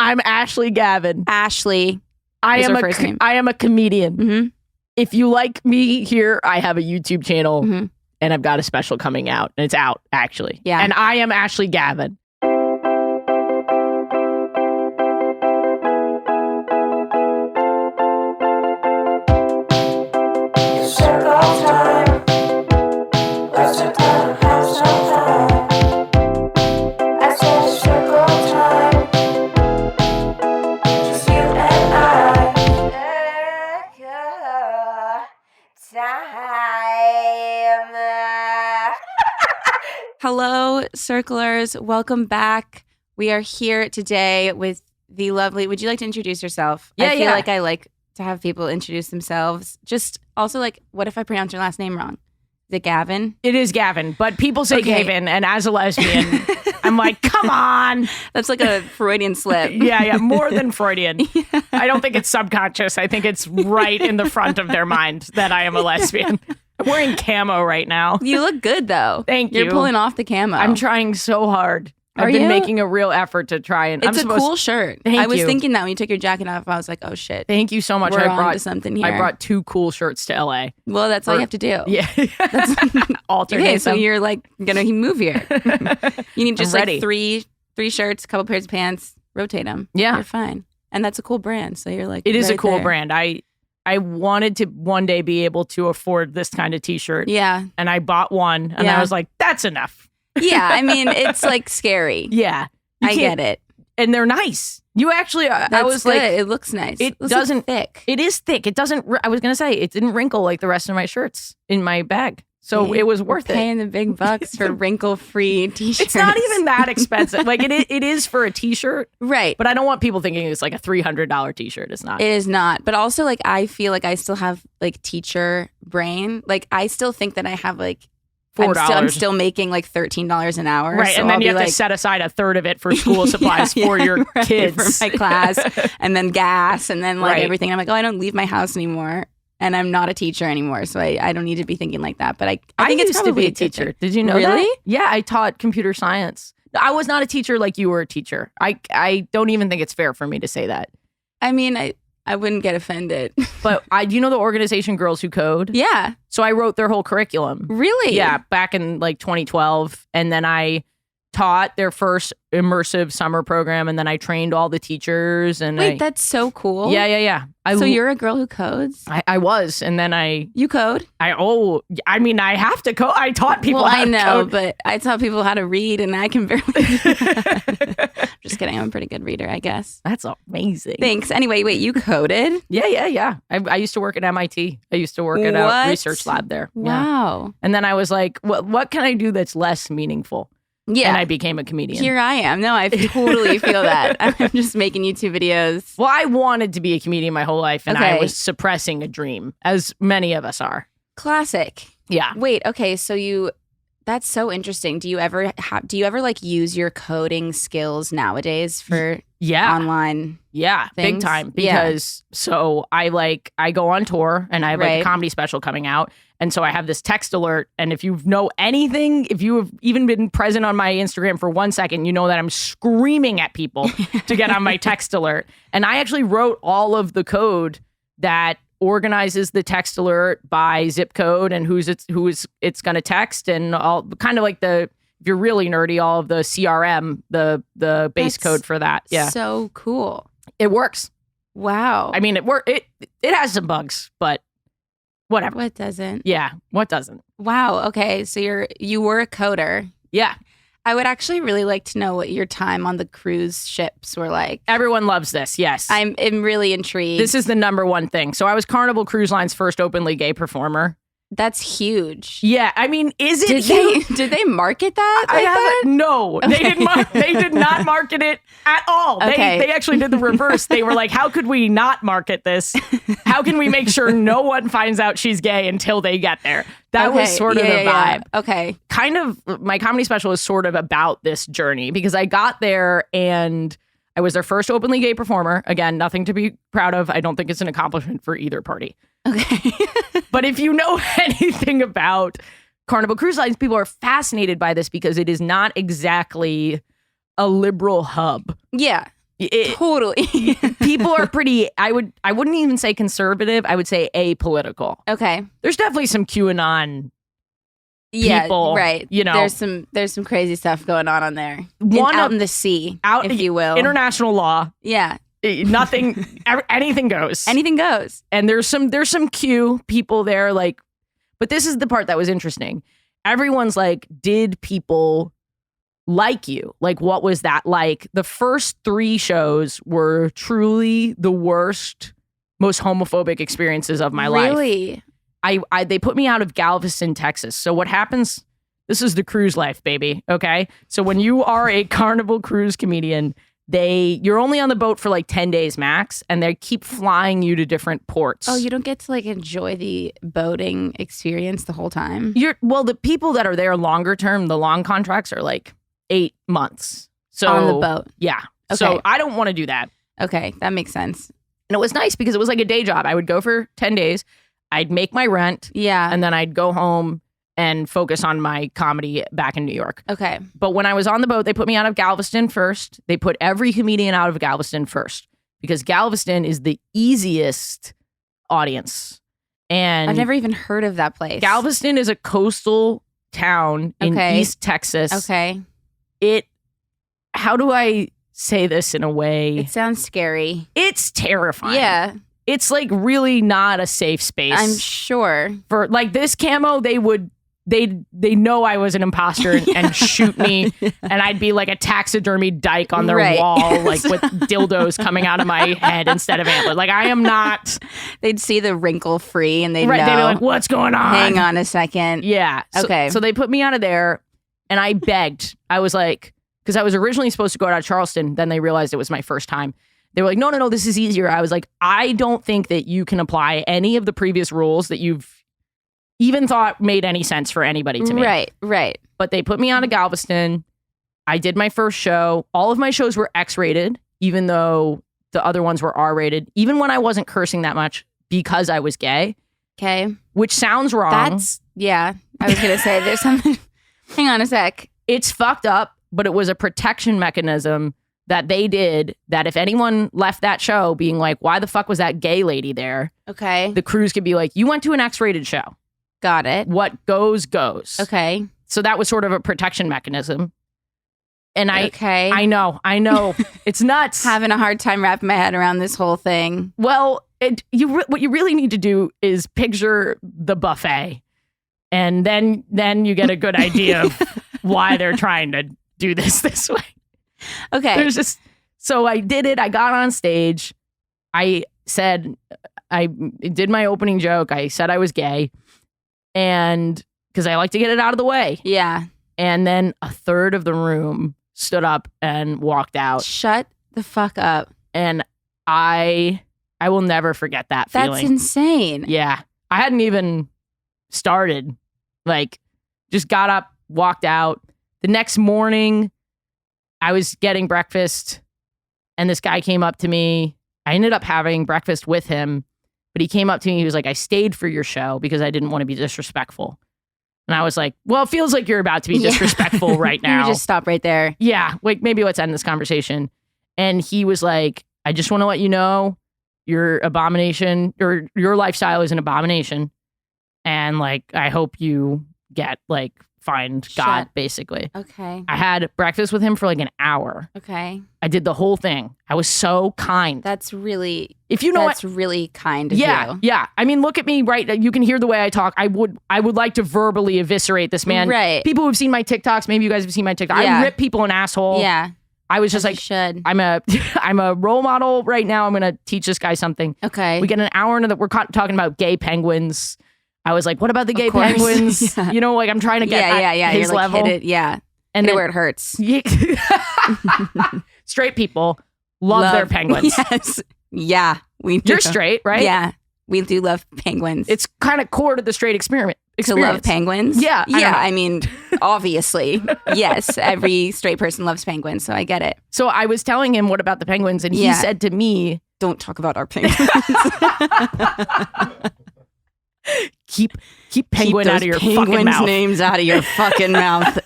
I'm Ashley Gavin. Ashley. I is her first name. am a comedian. Mm-hmm. If you like me here, I have a YouTube channel Mm-hmm. and I've got a special coming out. And it's out, actually. Yeah. And I am Ashley Gavin. Hello, circlers. Welcome back. We are here today with the lovely... Would you like to introduce yourself? Yeah, I feel yeah. like I like to have people introduce themselves. Just also like, what if I pronounce your last name wrong? Is it Gavin? It is Gavin, but people say Okay. Gavin. And as a lesbian, I'm like, come on. That's like a Freudian slip. Yeah, more than Freudian. I don't think it's subconscious. I think it's right in the front of their mind that I am a lesbian. I'm wearing camo right now. You look good, though. Thank you. You're pulling off the camo. I'm trying so hard. I've Are been you? making a real effort to try and... It's a cool shirt. Thank I was you. thinking that when you took your jacket off, I was like, oh, shit. Thank you so much. We're I on brought to something here. I brought 2 cool shirts to LA. Well, that's all you have to do. Yeah. Alternate. Okay, so you're like gonna move here. You need just I'm like ready. three shirts, a couple pairs of pants, rotate them. Yeah. You're fine. And that's a cool brand. So you're like, It is a right cool there. brand. I wanted to one day be able to afford this kind of t-shirt. Yeah. And I bought one and Yeah. I was like, that's enough. Yeah. I mean, it's like scary. Yeah. You I can't- get it. And they're nice. You actually, That's I was good. like, It looks nice. it looks doesn't- thick. it is thick. It doesn't, I was going to say, it didn't wrinkle like the rest of my shirts in my bag. So Yeah, it was worth it. Paying the big bucks for wrinkle-free t-shirts. It's not even that expensive. Like it is for a t-shirt, right. but I don't want people thinking it's like a $300 t-shirt. It's not. It is not. But also, like, I feel like I still have like teacher brain. Like, I still think that I have like $4. I'm still making like $13 an hour. Right, so and then I'll you be have to like, set aside a third of it for school supplies for your right, kids. for my class, and then gas, and then like Right. everything. I'm like, oh, I don't leave my house anymore, and I'm not a teacher anymore, so I don't need to be thinking like that. But I think it's used to probably be a good thing. teacher. Did you know Really? that? Yeah, I taught computer science. I was not a teacher like you were a teacher. I don't even think it's fair for me to say that. I mean, I wouldn't get offended. But do you know the organization Girls Who Code? Yeah, So I wrote their whole curriculum. really. Yeah, back in like 2012. And then I taught their first immersive summer program. And then I trained all the teachers. And Wait, that's so cool. yeah. So you're a girl who codes. I was. And then I You code. have to code. I taught people Well, how I to know, code. but I taught people how to read, and I can barely. do that. Just kidding. I'm a pretty good reader, I guess. That's amazing. Thanks. Anyway, wait, you coded? Yeah. I used to work at MIT. I used to work at What? a research lab there. Yeah. Wow. And then I was like, what can I do that's less meaningful? Yeah. And I became a comedian. Here I am. No, I totally feel that. I'm just making YouTube videos. Well, I wanted to be a comedian my whole life, and I Okay. was suppressing a dream, as many of us are. Classic. Yeah. Wait, okay, so that's so interesting. Do you ever like use your coding skills nowadays for Yeah. online? Yeah. Big things? time. Yeah. Because so I go on tour and I have like Right. a comedy special coming out. And so I have this text alert. And if you know anything, if you have even been present on my Instagram for 1 second, you know that I'm screaming at people to get on my text alert. And I actually wrote all of the code that organizes the text alert by zip code and who it's going to text, and all kind of like if you're really nerdy, all of the CRM, the base That's code for that. Yeah. So cool. It works. Wow. I mean, it has some bugs, but whatever. What doesn't? Yeah. What doesn't? Wow. Okay. So you were a coder. Yeah. I would actually really like to know what your time on the cruise ships were like. Everyone loves this. Yes. I'm really intrigued. This is the number one thing. So I was Carnival Cruise Line's first openly gay performer. That's huge. Yeah. I mean, is it huge? Did they market that like that? No, they didn't. They did not market it at all. Okay. They actually did the reverse. They were like, "How could we not market this? How can we make sure no one finds out she's gay until they get there?" That was sort of the vibe. Okay. Kind of, my comedy special is sort of about this journey because I got there and I was their first openly gay performer. Again, nothing to be proud of. I don't think it's an accomplishment for either party. Okay. But if you know anything about Carnival Cruise Lines, people are fascinated by this because it is not exactly a liberal hub. Yeah. Totally. People are pretty, I wouldn't even say conservative. I would say apolitical. Okay. There's definitely some QAnon Yeah, people, right. you know. There's some crazy stuff going on there. Out in the sea, if you will. International law. Yeah. Nothing, anything goes. Anything goes. And there's some Q people there, like, but this is the part that was interesting. Everyone's like, did people like you? Like, what was that like? The first 3 shows were truly the worst, most homophobic experiences of my life. Really? They put me out of Galveston, Texas. So what happens? This is the cruise life, baby. Okay. So when you are a Carnival cruise comedian, you're only on the boat for like 10 days max, and they keep flying you to different ports. Oh, you don't get to like enjoy the boating experience the whole time? The people that are there longer term, the long contracts are like 8 months. So on the boat. Yeah. Okay. So I don't want to do that. Okay. That makes sense. And it was nice because it was like a day job. I would go for 10 days. I'd make my rent. Yeah. And then I'd go home and focus on my comedy back in New York. Okay. But when I was on the boat, they put me out of Galveston first. They put every comedian out of Galveston first because Galveston is the easiest audience. And I've never even heard of that place. Galveston is a coastal town in East Texas. Okay. How do I say this in a way? It sounds scary. It's terrifying. Yeah. It's like really not a safe space. I'm sure. For like this camo, they know I was an imposter and shoot me, and I'd be like a taxidermy dyke on their wall, like with dildos coming out of my head instead of antlers. Like I am not. They'd see the wrinkle free and they'd know. They'd be like, "What's going on? Hang on a second." Yeah. Okay. So they put me out of there, and I begged. I was like, because I was originally supposed to go out of Charleston. Then they realized it was my first time. They were like, no, this is easier. I was like, I don't think that you can apply any of the previous rules that you've even thought made any sense for anybody to me. Right. But they put me out of Galveston. I did my first show. All of my shows were X-rated, even though the other ones were R-rated, even when I wasn't cursing that much because I was gay. Okay. Which sounds wrong. I was going to say there's something. Hang on a sec. It's fucked up, but it was a protection mechanism that they did, that if anyone left that show being like, why the fuck was that gay lady there? Okay. The crews could be like, you went to an X-rated show. Got it. What goes, goes. Okay. So that was sort of a protection mechanism. And I know. It's nuts. Having a hard time wrapping my head around this whole thing. Well, what you really need to do is picture the buffet. And then you get a good idea of why they're trying to do this way. Okay. So I did it. I got on stage. I said, I did my opening joke. I said I was gay. And because I like to get it out of the way. Yeah. And then a third of the room stood up and walked out. Shut the fuck up. And I will never forget that feeling. That's insane. Yeah. I hadn't even started. Like, just got up, walked out. The next morning, I was getting breakfast, and this guy came up to me. I ended up having breakfast with him, but he came up to me. He was like, I stayed for your show because I didn't want to be disrespectful. And I was like, well, it feels like you're about to be disrespectful right now. You just stop right there. Yeah. Like, maybe let's end this conversation. And he was like, I just want to let you know your abomination, or your lifestyle is an abomination. And like, I hope you find God, basically. Okay. I had breakfast with him for like an hour. Okay. I did the whole thing. I was so kind. That's really, really kind of you. Yeah. I mean, look at me, right? You can hear the way I talk. I would like to verbally eviscerate this man. Right. People who've seen my TikToks, maybe you guys have seen my TikTok. Yeah. I rip people an asshole. Yeah. I was just As like, you should. I'm a role model right now. I'm going to teach this guy something. Okay. We get an hour into we're talking about gay penguins. I was like, what about the gay penguins? Yeah. You know, like I'm trying to get at his You're like, level. hit it. Yeah. And hit then, it where it hurts. Straight people love their penguins. Yes. Yeah. We do. You're straight, right? Yeah. We do love penguins. It's kind of core to the straight experience. To love penguins? Yeah. I mean, obviously. Yes. Every straight person loves penguins, so I get it. So I was telling him, what about the penguins? And he said to me, don't talk about our penguins. keep penguin out of your fucking mouth. Names out of your fucking mouth.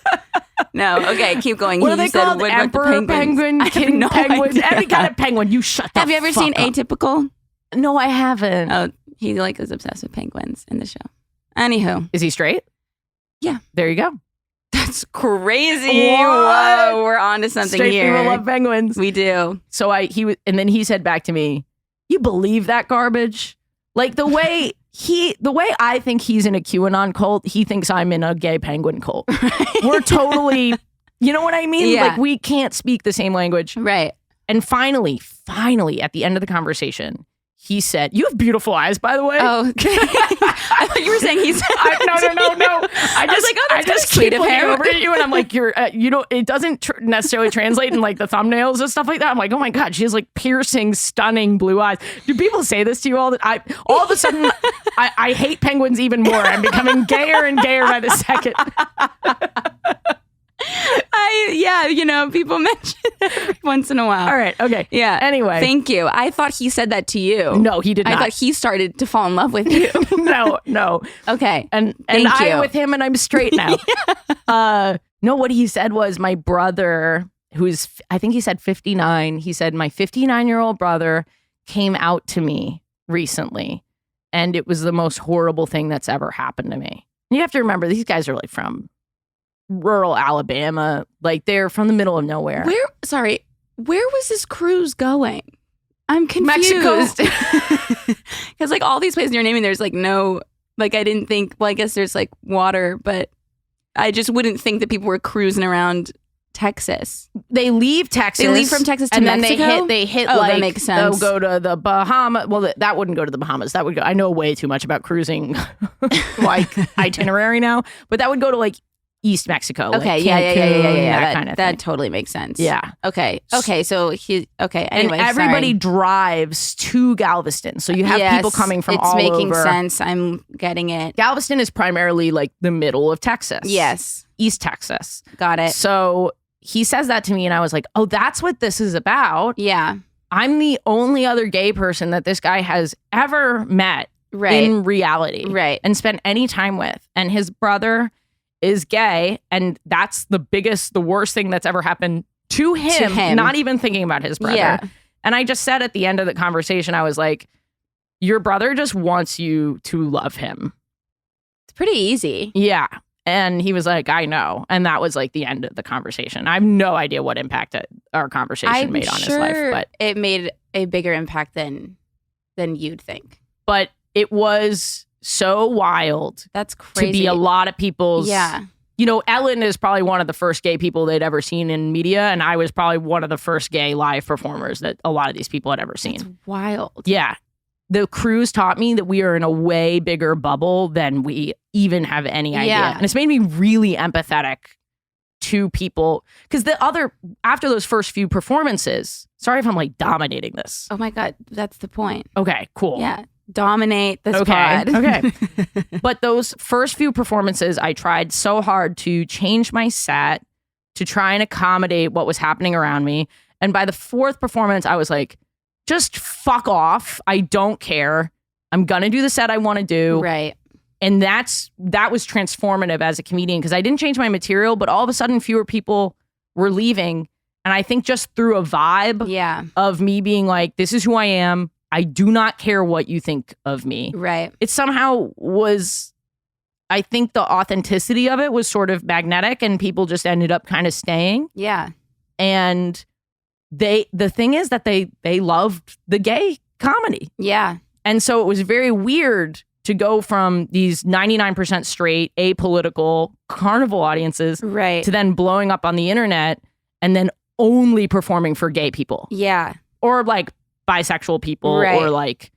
No, okay, keep going. What are they called? What about the Emperor penguin, I have king no penguins, idea. any kind of penguin. You shut the Have you ever fuck seen up. Atypical? No, I haven't. Oh, he is obsessed with penguins in the show. Anywho. Is he straight? Yeah. There you go. That's crazy. What? Whoa, we're on to something Straight here. people love penguins. We do. So and then he said back to me, "You believe that garbage?" Like the way I think he's in a QAnon cult, he thinks I'm in a gay penguin cult. We're totally, you know what I mean? Yeah. Like we can't speak the same language. Right. And finally, at the end of the conversation, he said, "You have beautiful eyes, by the way." Oh, okay. I thought you were saying he said No. I was like, oh, that's I just kinda sweet keep of looking him. over at you, and I'm like, it doesn't necessarily translate in like the thumbnails and stuff like that. I'm like, oh my God, she has like piercing, stunning blue eyes. Do people say this to you all of a sudden, I hate penguins even more. I'm becoming gayer and gayer by the second. People mention it every once in a while. All right, okay. Yeah. Anyway. Thank you. I thought he said that to you. No, he did not. I thought he started to fall in love with you. No. Okay. And Thank you. I'm with him and I'm straight now. No, what he said was my brother, who's, I think he said 59. He said, my 59-year-old brother came out to me recently. And it was the most horrible thing that's ever happened to me. And you have to remember, these guys are like from rural Alabama. Like they're from the middle of nowhere. Where was this cruise going? I'm confused. Mexico. Because like all these places you're naming, there's like no, like I didn't think, well, I guess there's like water, but I just wouldn't think that people were cruising around Texas. They leave Texas. They leave from Texas to and Mexico? then they hit Oh, like, that makes sense. they'll go to the Bahamas. Well, that wouldn't go to the Bahamas. That would go, I know way too much about cruising like itinerary now, but that would go to like East Mexico. Okay, like yeah. Cancun, that That kind of that thing. totally makes sense. Yeah. Okay. So anyway, and everybody sorry. drives to Galveston. So you have people coming from all over. It's making sense. I'm getting it. Galveston is primarily like the middle of Texas. Yes. East Texas. Got it. So he says that to me and I was like, oh, that's what this is about. Yeah. I'm the only other gay person that this guy has ever met Right. in reality. Right. And spent any time with. And his brother is gay. And that's the worst thing that's ever happened to him. Not even thinking about his brother. Yeah. And I just said at the end of the conversation, I was like, your brother just wants you to love him. It's pretty easy. Yeah. And he was like, I know. And that was like the end of the conversation. I have no idea what impact our conversation made on his life. But it made a bigger impact than you'd think. But it was so wild. That's crazy. To be a lot of people's. Yeah. You know, Ellen is probably one of the first gay people they'd ever seen in media. And I was probably one of the first gay live performers that a lot of these people had ever seen. That's wild. Yeah. The cruise taught me that we are in a way bigger bubble than we even have any idea. Yeah. And it's made me really empathetic to people. Because after those first few performances, sorry if I'm like dominating this. Oh my God. That's the point. Okay, cool. Yeah. Dominate this Okay. pod. Okay. But those first few performances, I tried so hard to change my set, to try and accommodate what was happening around me. And by the fourth performance, I was like, just fuck off. I don't care. I'm going to do the set I want to do. Right. And that was transformative as a comedian because I didn't change my material, but all of a sudden fewer people were leaving. And I think just through a vibe of me being like, this is who I am. I do not care what you think of me. Right. It somehow was, I think the authenticity of it was sort of magnetic and people just ended up kind of staying. Yeah. And the thing is that they loved the gay comedy. Yeah. And so it was very weird to go from these 99% straight, apolitical Carnival audiences Right. to then blowing up on the internet and then only performing for gay people. Yeah. Or like bisexual people Right. or like,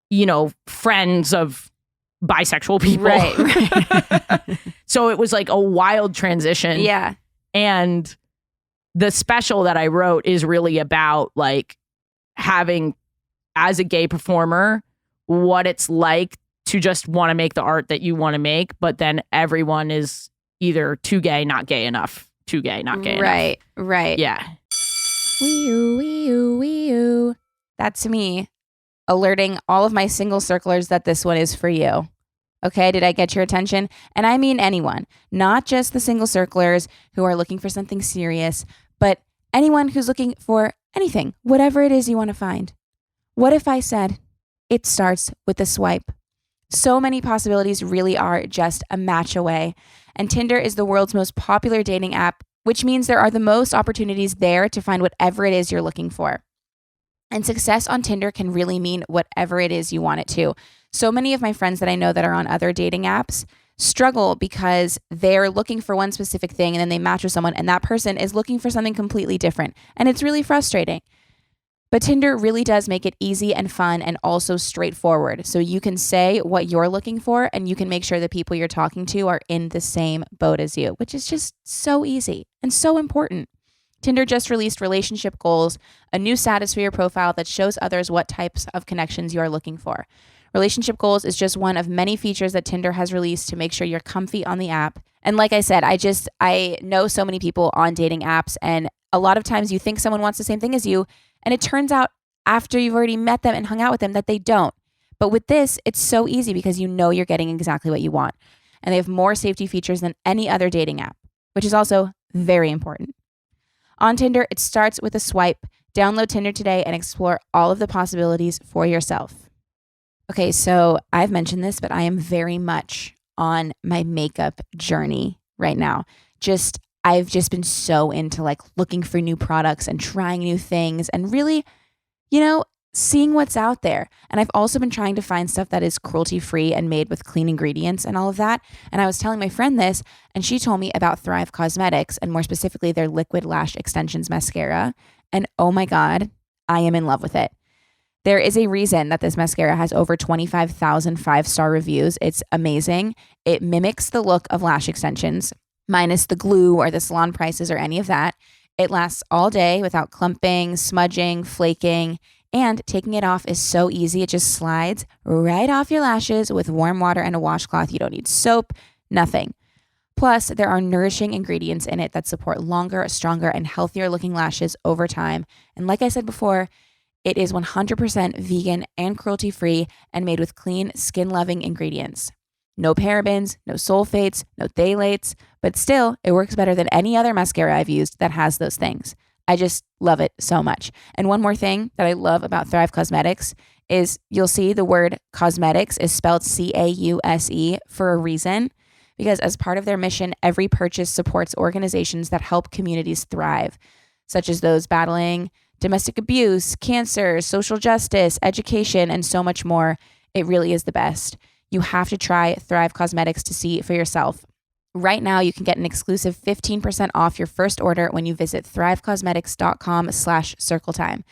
you know, friends of bisexual people. Right. So it was like a wild transition. Yeah. And the special that I wrote is really about like having, as a gay performer, what it's like to just want to make the art that you want to make, but then everyone is either too gay, not gay enough, too gay, not gay enough. Right. Yeah. Wee-oo. That's me alerting all of my single circlers that this one is for you. Okay, did I get your attention? And I mean anyone, not just the single circlers who are looking for something serious, but anyone who's looking for anything, whatever it is you want to find. What if I said, it starts with a swipe? So many possibilities really are just a match away. And Tinder is the world's most popular dating app, which means there are the most opportunities there to find whatever it is you're looking for. And success on Tinder can really mean whatever it is you want it to. So many of my friends that I know that are on other dating apps struggle because they're looking for one specific thing and then they match with someone and that person is looking for something completely different. And it's really frustrating. But Tinder really does make it easy and fun and also straightforward. So you can say what you're looking for and you can make sure the people you're talking to are in the same boat as you, which is just so easy and so important. Tinder just released relationship goals, a new status for your profile that shows others what types of connections you are looking for. Relationship goals is just one of many features that Tinder has released to make sure you're comfy on the app. And like I said, I know so many people on dating apps, and a lot of times you think someone wants the same thing as you, and it turns out after you've already met them and hung out with them that they don't. But with this, it's so easy because you know you're getting exactly what you want. And they have more safety features than any other dating app, which is also very important. On Tinder, it starts with a swipe. Download Tinder today and explore all of the possibilities for yourself. Okay, so I've mentioned this, but I am very much on my makeup journey right now. I've just been so into like looking for new products and trying new things and really, seeing what's out there. And I've also been trying to find stuff that is cruelty-free and made with clean ingredients and all of that. And I was telling my friend this, and she told me about Thrive Cosmetics and more specifically their Liquid Lash Extensions mascara. And oh my God, I am in love with it. There is a reason that this mascara has over 25,000 five-star reviews. It's amazing. It mimics the look of lash extensions, minus the glue or the salon prices or any of that. It lasts all day without clumping, smudging, flaking, and taking it off is so easy. It just slides right off your lashes with warm water and a washcloth. You don't need soap, nothing. Plus, there are nourishing ingredients in it that support longer, stronger, and healthier looking lashes over time. And like I said before, it is 100% vegan and cruelty-free and made with clean, skin-loving ingredients. No parabens, no sulfates, no phthalates, but still, it works better than any other mascara I've used that has those things. I just love it so much. And one more thing that I love about Thrive Cosmetics is you'll see the word cosmetics is spelled C-A-U-S-E for a reason, because as part of their mission, every purchase supports organizations that help communities thrive, such as those battling domestic abuse, cancer, social justice, education, and so much more. It really is the best. You have to try Thrive Cosmetics to see for yourself. Right now, you can get an exclusive 15% off your first order when you visit thrivecosmetics.com/circletime.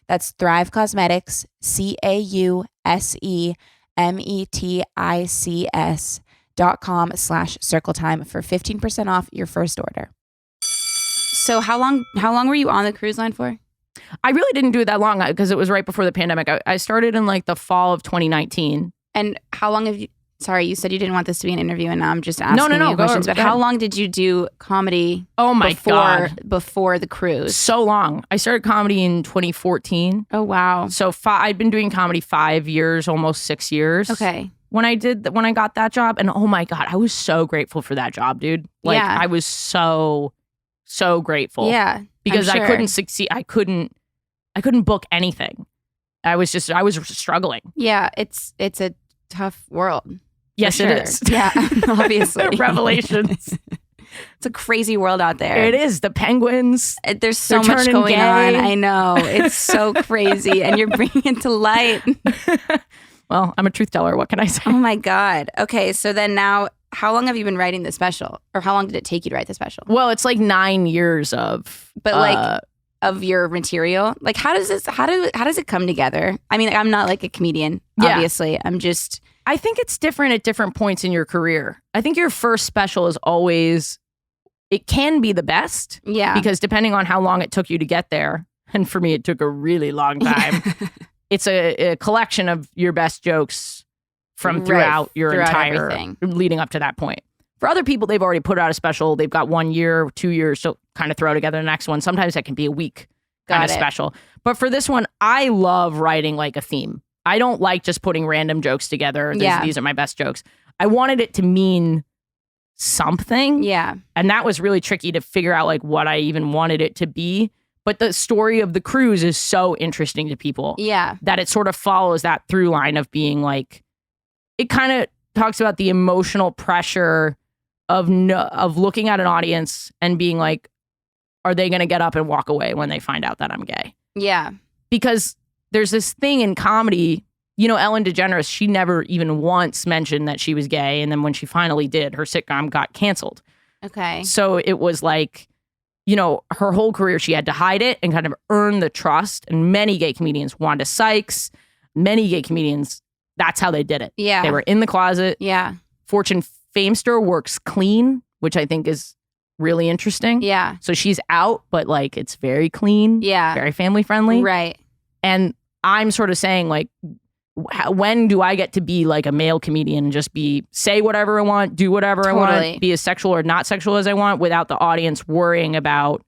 That's Thrive Cosmetics, CAUSEMETICS.com/circletime for 15% off your first order. So how long were you on the cruise line for? I really didn't do it that long because it was right before the pandemic. I started in like the fall of 2019. And how long have you... Sorry, you said you didn't want this to be an interview, and now I'm just asking you questions. But how long did you do comedy? Oh my God, before the cruise? So long. I started comedy in 2014. Oh wow. So I'd been doing comedy 5 years, almost 6 years. Okay. When I got that job, and oh my God, I was so grateful for that job, dude. Like I was so grateful. Yeah, because I couldn't succeed. I couldn't book anything. I was struggling. Yeah, it's a tough world. Yes, sure. It is. Yeah, obviously. Revelations. It's a crazy world out there. It is. The penguins. There's so much going gay. on. I know. It's so crazy. And you're bringing it to light. Well, I'm a truth teller. What can I say? Oh my God. Okay. So then now, how long have you been writing the special? Or how long did it take you to write the special? Well, it's like 9 years of... But of your material? Like, how does it come together? I mean, I'm not like a comedian, obviously. Yeah. I think it's different at different points in your career. I think your first special is always, it can be the best. Yeah. Because depending on how long it took you to get there, and for me, it took a really long time. It's a collection of your best jokes from throughout entire everything. Leading up to that point. For other people, they've already put out a special. They've got 1 year, 2 years, so kind of throw together the next one. Sometimes that can be a week kind of special. But for this one, I love writing like a theme. I don't like just putting random jokes together. These are my best jokes. I wanted it to mean something. Yeah. And that was really tricky to figure out like what I even wanted it to be. But the story of the cruise is so interesting to people. Yeah. That it sort of follows that through line of being like, it kind of talks about the emotional pressure of looking at an audience and being like, are they going to get up and walk away when they find out that I'm gay? Yeah. Because there's this thing in comedy, Ellen DeGeneres, she never even once mentioned that she was gay. And then when she finally did, her sitcom got canceled. Okay. So it was like, her whole career, she had to hide it and kind of earn the trust. And many gay comedians, Wanda Sykes, many gay comedians, that's how they did it. Yeah. They were in the closet. Yeah. Fortune Famester works clean, which I think is really interesting. Yeah. So she's out, but like it's very clean. Yeah. Very family friendly. Right. And I'm sort of saying like, when do I get to be like a male comedian and just say whatever I want, do whatever I want, be as sexual or not sexual as I want without the audience worrying about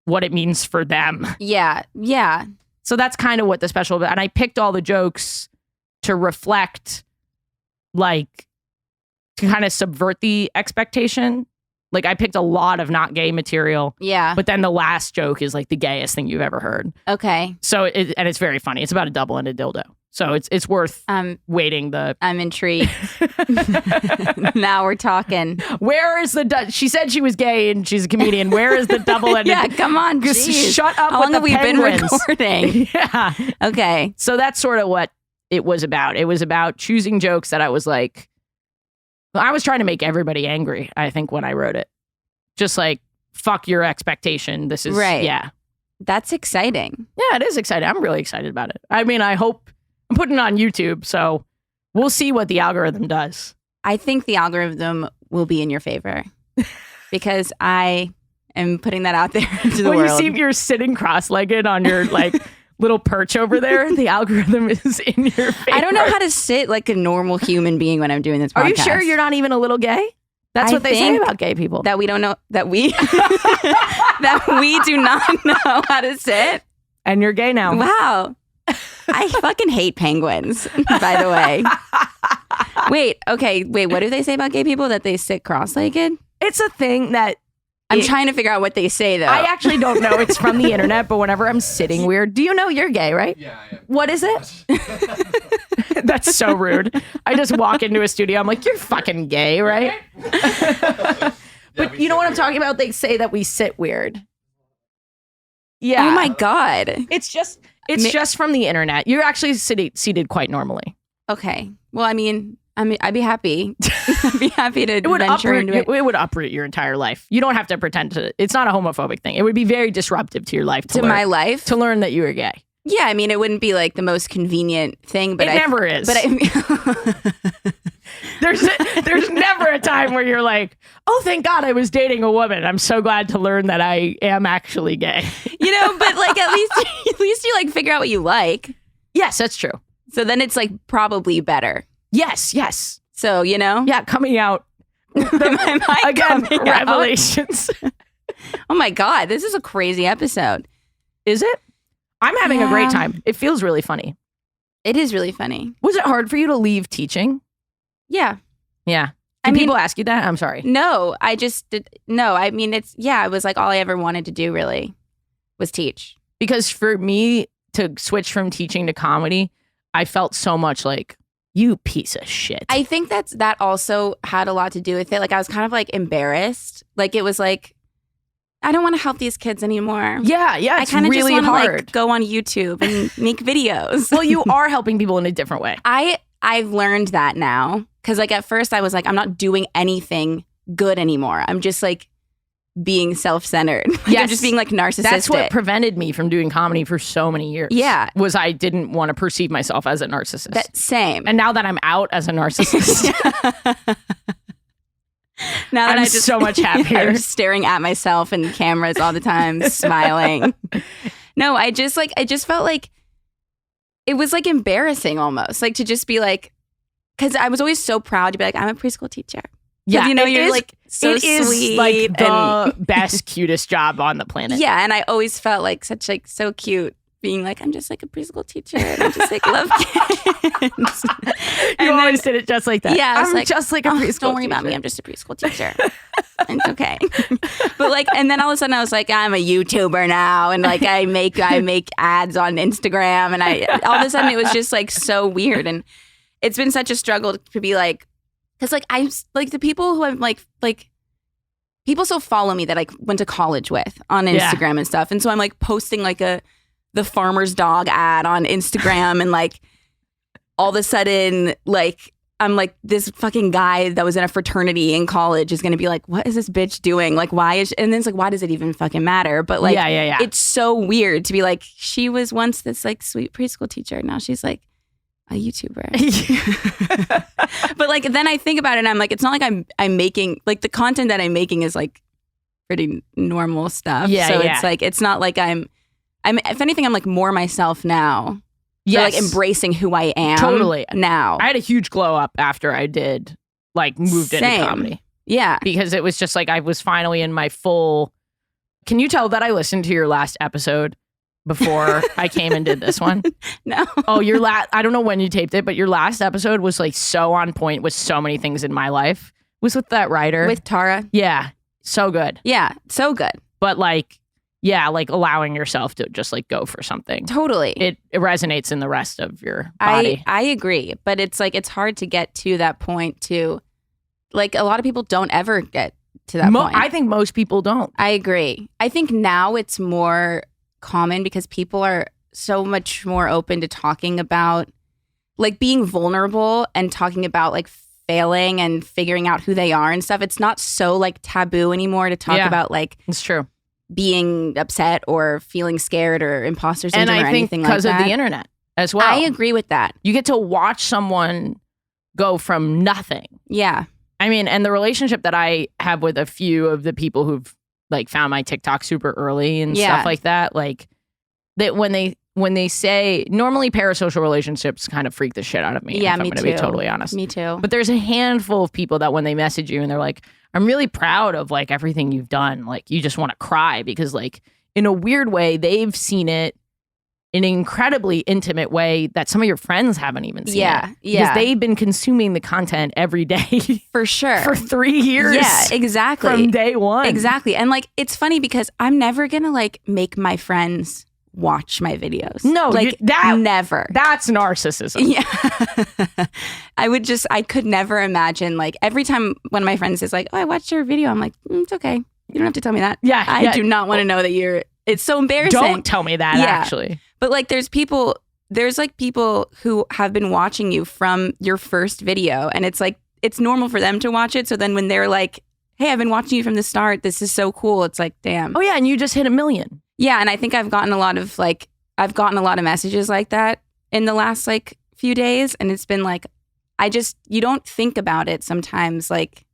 what it means for them. Yeah. Yeah. So that's kind of what the special, and I picked all the jokes to reflect, like, to kind of subvert the expectation. Like I picked a lot of not gay material. Yeah. But then the last joke is like the gayest thing you've ever heard. Okay. So and it's very funny. It's about a double and a dildo. So it's worth waiting. I'm intrigued. Now we're talking. Where is she said she was gay and she's a comedian. Where is the double and yeah, come on. Geez. Shut up. How long have we been recording? Yeah. Okay. So that's sort of what it was about. It was about choosing jokes that I was like, I was trying to make everybody angry, I think, when I wrote it. Just like, fuck your expectation. This is, right. Yeah. That's exciting. Yeah, it is exciting. I'm really excited about it. I mean, I hope, I'm putting it on YouTube, so we'll see what the algorithm does. I think the algorithm will be in your favor because I am putting that out there into the world. When you see if you're sitting cross-legged on your like little perch over there, the algorithm is in your favor. I don't know how to sit like a normal human being when I'm doing this podcast. Are you sure you're not even a little gay? That's what they say about gay people. That we don't know, that we that we do not know how to sit. And you're gay now. Wow. I fucking hate penguins, by the way. Wait, what do they say about gay people? That they sit cross-legged? It's a thing that I'm trying to figure out what they say, though. I actually don't know. It's from the internet, but whenever I'm sitting weird, do you know you're gay, right? Yeah, I am. What is it? That's so rude. I just walk into a studio. I'm like, you're fucking gay, right? But you know what I'm talking about? They say that we sit weird. Yeah. Oh my God. It's just from the internet. You're actually seated quite normally. Okay. Well, I mean, I'd be happy. I'd be happy to venture into it. It would uproot your entire life. You don't have to pretend to. It's not a homophobic thing. It would be very disruptive to your life. My life? To learn that you were gay. Yeah, I mean, it wouldn't be like the most convenient thing, but it never is. But there's never a time where you're like, oh, thank God I was dating a woman. I'm so glad to learn that I am actually gay. But like at least you like figure out what you like. Yes, that's true. So then it's like probably better. Yes. So, Yeah, coming out. Again, revelations. Oh my God, this is a crazy episode. Is it? I'm having a great time. It feels really funny. It is really funny. Was it hard for you to leave teaching? Yeah. Yeah. Did people ask you that? I'm sorry. No, I just did. No, I mean, it was like all I ever wanted to do really was teach. Because for me to switch from teaching to comedy, I felt so much like, you piece of shit. I think that also had a lot to do with it. Like I was kind of like embarrassed. Like it was like, I don't want to help these kids anymore. Yeah, I kind of really just want to hard. like go on YouTube and make videos. Well, you are helping people in a different way. I've learned that now because like at first I was like, I'm not doing anything good anymore. I'm just like being self-centered. I'm just being like narcissistic. That's what prevented me from doing comedy for so many years. Yeah, was I didn't want to perceive myself as a narcissist. Same. And now that I'm out as a narcissist. Now that I'm so much happier. I'm staring at myself in cameras all the time, smiling. No, I just felt like it was like embarrassing almost, like to just be like, because I was always so proud to be like, I'm a preschool teacher. Yeah, you're like so it is sweet, like the best, cutest job on the planet. Yeah, and I always felt like such like so cute being like, I'm just like a preschool teacher and I just like love kids. You always did it just like that. Yeah, I'm just like a preschool don't worry about me. I'm just a preschool teacher. It's okay. But like, and then all of a sudden I was like, I'm a YouTuber now, and like I make ads on Instagram, and all of a sudden it was just like so weird, and it's been such a struggle to be like, because like I like the people who I'm like people still follow me that I went to college with on Instagram and stuff, and so I'm like posting like the farmer's dog ad on Instagram, and like all of a sudden like I'm like, this fucking guy that was in a fraternity in college is going to be like, what is this bitch doing? Like, why is, and then it's like, why does it even fucking matter? But like, it's so weird to be like, she was once this like sweet preschool teacher. Now she's like a YouTuber. But like, then I think about it and I'm like, it's not like I'm making, like the content that I'm making is like pretty normal stuff. So it's like, it's not like I'm, if anything, I'm like more myself now. Yes. Like embracing who I am totally now. I had a huge glow up after I did like moved into comedy. Yeah. Because it was just like I was finally in my full. Can you tell that I listened to your last episode before I came and did this one? No. Oh, your I don't know when you taped it, but your last episode was like so on point with so many things in my life. It was with that writer. With Tara. Yeah. So good. Yeah. So good. But like, yeah, like allowing yourself to just like go for something. Totally. It resonates in the rest of your body. I agree. But it's like, it's hard to get to that point too. Like a lot of people don't ever get to that point. I think most people don't. I agree. I think now it's more common because people are so much more open to talking about like being vulnerable and talking about like failing and figuring out who they are and stuff. It's not so like taboo anymore to talk about like. It's true. Being upset or feeling scared or imposter syndrome or anything like that. And I think because of the internet as well. I agree with that. You get to watch someone go from nothing. Yeah. I mean, and the relationship that I have with a few of the people who've like found my TikTok super early and stuff like that, like that when they say, normally parasocial relationships kind of freak the shit out of me. Yeah, if I'm me gonna too. be totally honest. Me too. But there's a handful of people that when they message you and they're like, I'm really proud of like everything you've done. Like you just want to cry because like in a weird way, they've seen it in an incredibly intimate way that some of your friends haven't even seen it. Yeah. Because they've been consuming the content every day. For sure. For 3 years. Yeah, exactly. From day one. Exactly. And like, it's funny because I'm never going to like make my friends watch my videos. No, like never. That's narcissism. Yeah. I could never imagine like every time one of my friends is like, oh, I watched your video. I'm like, it's okay. You don't have to tell me that. Yeah. I do not want to know that it's so embarrassing. Don't tell me that actually. But like there's like people who have been watching you from your first video and it's like, it's normal for them to watch it. So then when they're like, hey, I've been watching you from the start. This is so cool. It's like, damn. Oh yeah. And you just hit 1 million. Yeah, and I think I've gotten a lot of messages like that in the last like few days, and it's been like, you don't think about it sometimes. Like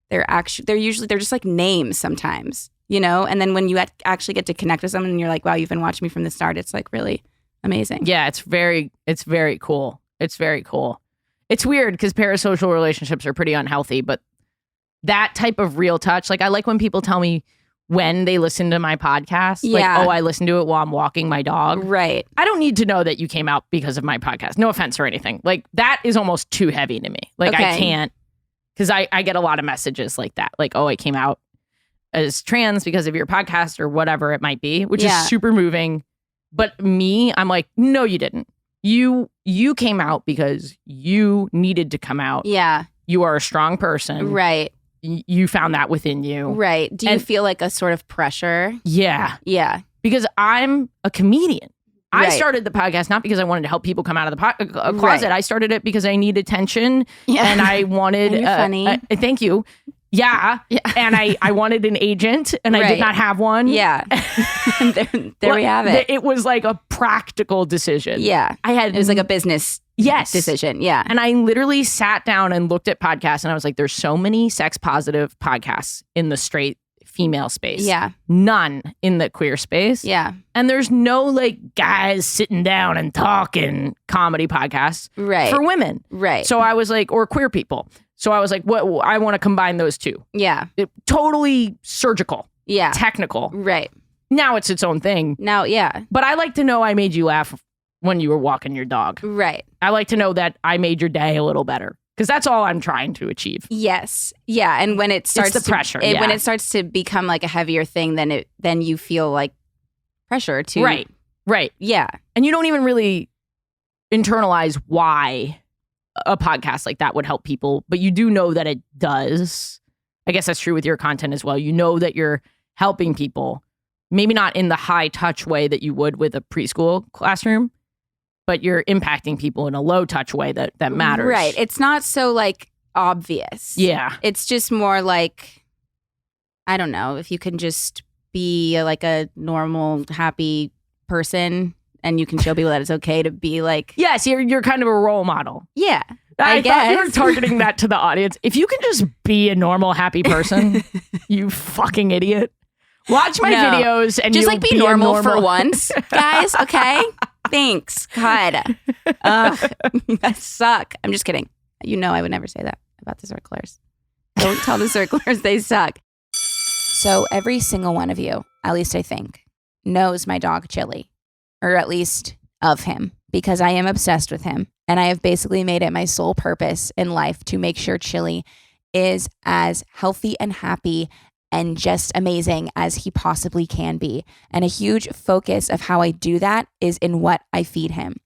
they're just like names sometimes, you know. And then when you actually get to connect with someone, and you're like, wow, you've been watching me from the start. It's like really amazing. Yeah, it's very cool. It's very cool. It's weird because parasocial relationships are pretty unhealthy, but that type of real touch, like I like when people tell me when they listen to my podcast, like, oh, I listen to it while I'm walking my dog. Right. I don't need to know that you came out because of my podcast. No offense or anything. Like that is almost too heavy to me. Like I can't, because I get a lot of messages like that. Like, oh, I came out as trans because of your podcast or whatever it might be, which is super moving. But me, I'm like, no, you didn't. You came out because you needed to come out. Yeah. You are a strong person. Right. You found that within you. Right. Do you feel like a sort of pressure? Yeah. Yeah. Because I'm a comedian. Right. I started the podcast not because I wanted to help people come out of the closet. Right. I started it because I need attention and I wanted... And you're funny. Thank you. Yeah. And I wanted an agent and I did not have one. Yeah. there we have it. It was like a practical decision. Yeah. It was like a business decision. Yeah. And I literally sat down and looked at podcasts and I was like, there's so many sex positive podcasts in the straight female space. Yeah. None in the queer space. Yeah. And there's no like guys sitting down and talking comedy podcasts for women. Right. So I was like, or queer people. So I was like, what? I want to combine those two. Yeah. Totally surgical. Yeah. Technical. Right. Now it's its own thing. Now, yeah. But I like to know I made you laugh when you were walking your dog. Right. I like to know that I made your day a little better. Because that's all I'm trying to achieve. Yes. Yeah. And when it starts it's the pressure. when it starts to become like a heavier thing, then you feel like pressure to Right. Yeah. And you don't even really internalize why a podcast like that would help people, but you do know that it does. I guess that's true with your content as well. You know that you're helping people, maybe not in the high touch way that you would with a preschool classroom, but you're impacting people in a low touch way that matters. Right. It's not so like obvious. Yeah. It's just more like, I don't know, if you can just be like a normal, happy person and you can show people that it's okay to be like. Yes, you're kind of a role model. Yeah. I guess. thought you were targeting that to the audience. If you can just be a normal, happy person, you fucking idiot. Watch my videos and just you'll like be normal for normal. once, guys. Okay. Thanks. God. Ugh, that suck. I'm just kidding. You know I would never say that about the circlers. Don't tell the circlers they suck. So every single one of you, at least I think, knows my dog Chili, or at least of him, because I am obsessed with him. And I have basically made it my sole purpose in life to make sure Chili is as healthy and happy and just amazing as he possibly can be. And a huge focus of how I do that is in what I feed him.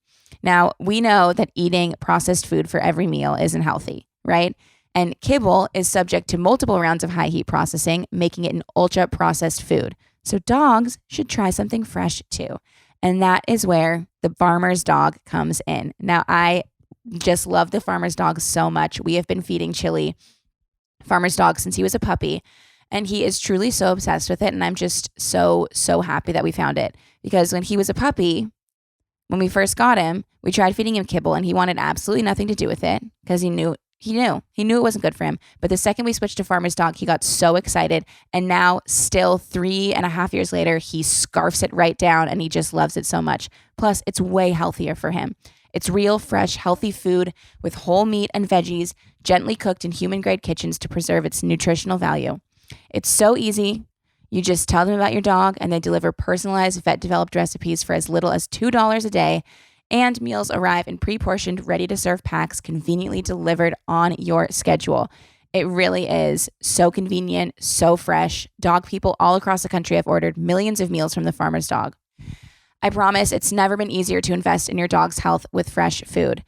Now, we know that eating processed food for every meal isn't healthy, right? And kibble is subject to multiple rounds of high heat processing, making it an ultra processed food. So dogs should try something fresh too. And that is where the farmer's dog comes in. Now, I just love the farmer's dog so much. We have been feeding Chili farmer's dog since he was a puppy. And he is truly so obsessed with it. And I'm just so happy that we found it. Because when he was a puppy, when we first got him, we tried feeding him kibble and he wanted absolutely nothing to do with it because he knew it wasn't good for him. But the second we switched to farmer's dog, he got so excited. And now still 3.5 years later, he scarfs it right down and he just loves it so much. Plus, it's way healthier for him. It's real, fresh, healthy food with whole meat and veggies, gently cooked in human-grade kitchens to preserve its nutritional value. It's so easy. You just tell them about your dog and they deliver personalized vet-developed recipes for as little as $2 a day. And meals arrive in pre-portioned, ready-to-serve packs conveniently delivered on your schedule. It really is so convenient, so fresh. Dog people all across the country have ordered millions of meals from the farmer's dog. I promise it's never been easier to invest in your dog's health with fresh food.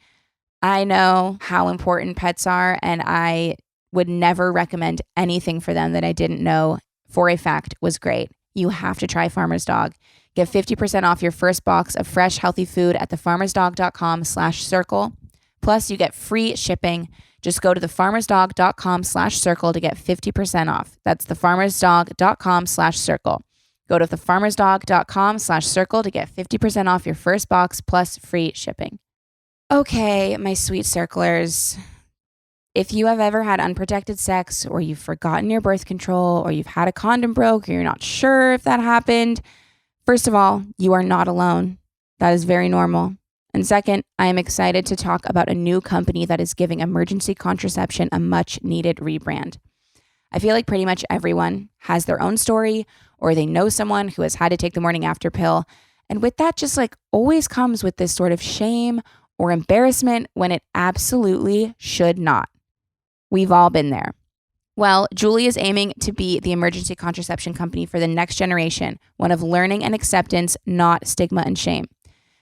I know how important pets are, and I would never recommend anything for them that I didn't know for a fact was great. You have to try Farmer's Dog. Get 50% off your first box of fresh, healthy food at thefarmersdog.com/circle. Plus, you get free shipping. Just go to thefarmersdog.com/circle to get 50% off. That's thefarmersdog.com/circle. Go to thefarmersdog.com/circle to get 50% off your first box plus free shipping. Okay, my sweet circlers. If you have ever had unprotected sex, or you've forgotten your birth control, or you've had a condom broke, or you're not sure if that happened, first of all, you are not alone. That is very normal. And second, I am excited to talk about a new company that is giving emergency contraception a much needed rebrand. I feel like pretty much everyone has their own story, or they know someone who has had to take the morning after pill. And with that, just like always comes with this sort of shame or embarrassment when it absolutely should not. We've all been there. Well, Julie is aiming to be the emergency contraception company for the next generation, one of learning and acceptance, not stigma and shame.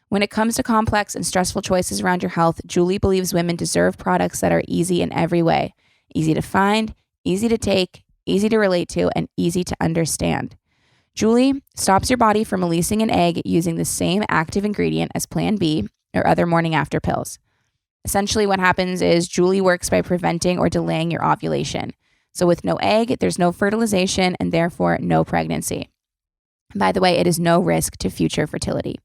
When it comes to complex and stressful choices around your health, Julie believes women deserve products that are easy in every way. Easy to find, easy to take, easy to relate to, and easy to understand. Julie stops your body from releasing an egg using the same active ingredient as Plan B or other morning after pills. Essentially, what happens is Julie works by preventing or delaying your ovulation. So with no egg, there's no fertilization and therefore no pregnancy. By the way, it is no risk to future fertility.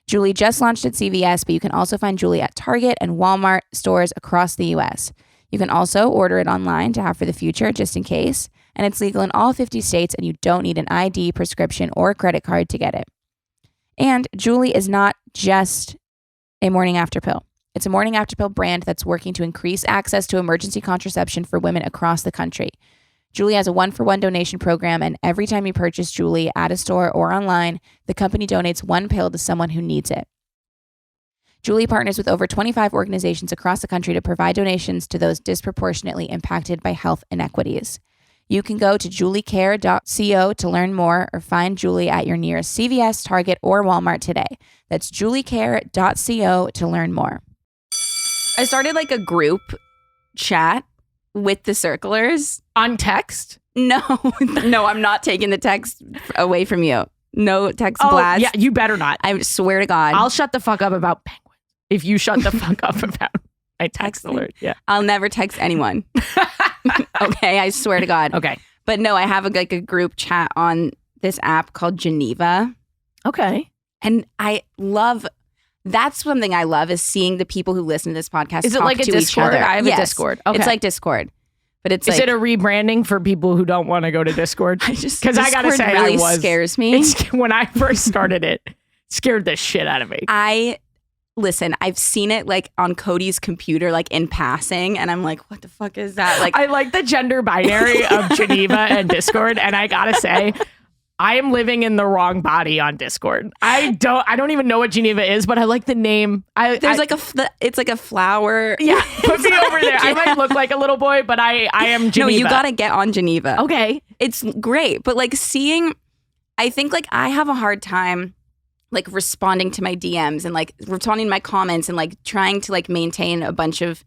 Julie just launched at CVS, but you can also find Julie at Target and Walmart stores across the U.S. You can also order it online to have for the future, just in case. And it's legal in all 50 states, and you don't need an ID, prescription, or credit card to get it. And Julie is not just a morning after pill. It's a morning after pill brand that's working to increase access to emergency contraception for women across the country. Julie has a 1-for-1 donation program, and every time you purchase Julie at a store or online, the company donates 1 pill to someone who needs it. Julie partners with over 25 organizations across the country to provide donations to those disproportionately impacted by health inequities. You can go to juliecare.co to learn more or find Julie at your nearest CVS, Target, or Walmart today. That's juliecare.co to learn more. I started like a group chat with the circlers. On text? No, I'm not taking the text away from you. No text blast. Yeah, you better not. I swear to God. I'll shut the fuck up about penguins if you shut the fuck up about my text alert. Yeah. I'll never text anyone. Okay, I swear to God. Okay. But no, I have a group chat on this app called Geneva. Okay. And that's one thing I love is seeing the people who listen to this podcast Is it talk like a to Discord? each other. I have a Discord. Okay. It's like Discord. But it's Is it a rebranding for people who don't want to go to Discord? Because I gotta say, really scares me. When I first started it scared the shit out of me. Listen, I've seen it like on Cody's computer, like in passing, and I'm like, what the fuck is that? Like, I like the gender binary of Geneva and Discord, and I gotta say, I am living in the wrong body on Discord. I don't even know what Geneva is, but I like the name. It's like a flower. Yeah, put me over there. I might look like a little boy, but I am Geneva. No, you gotta get on Geneva. Okay. It's great, but like I think like I have a hard time like responding to my DMs and like responding to my comments and like trying to like maintain a bunch of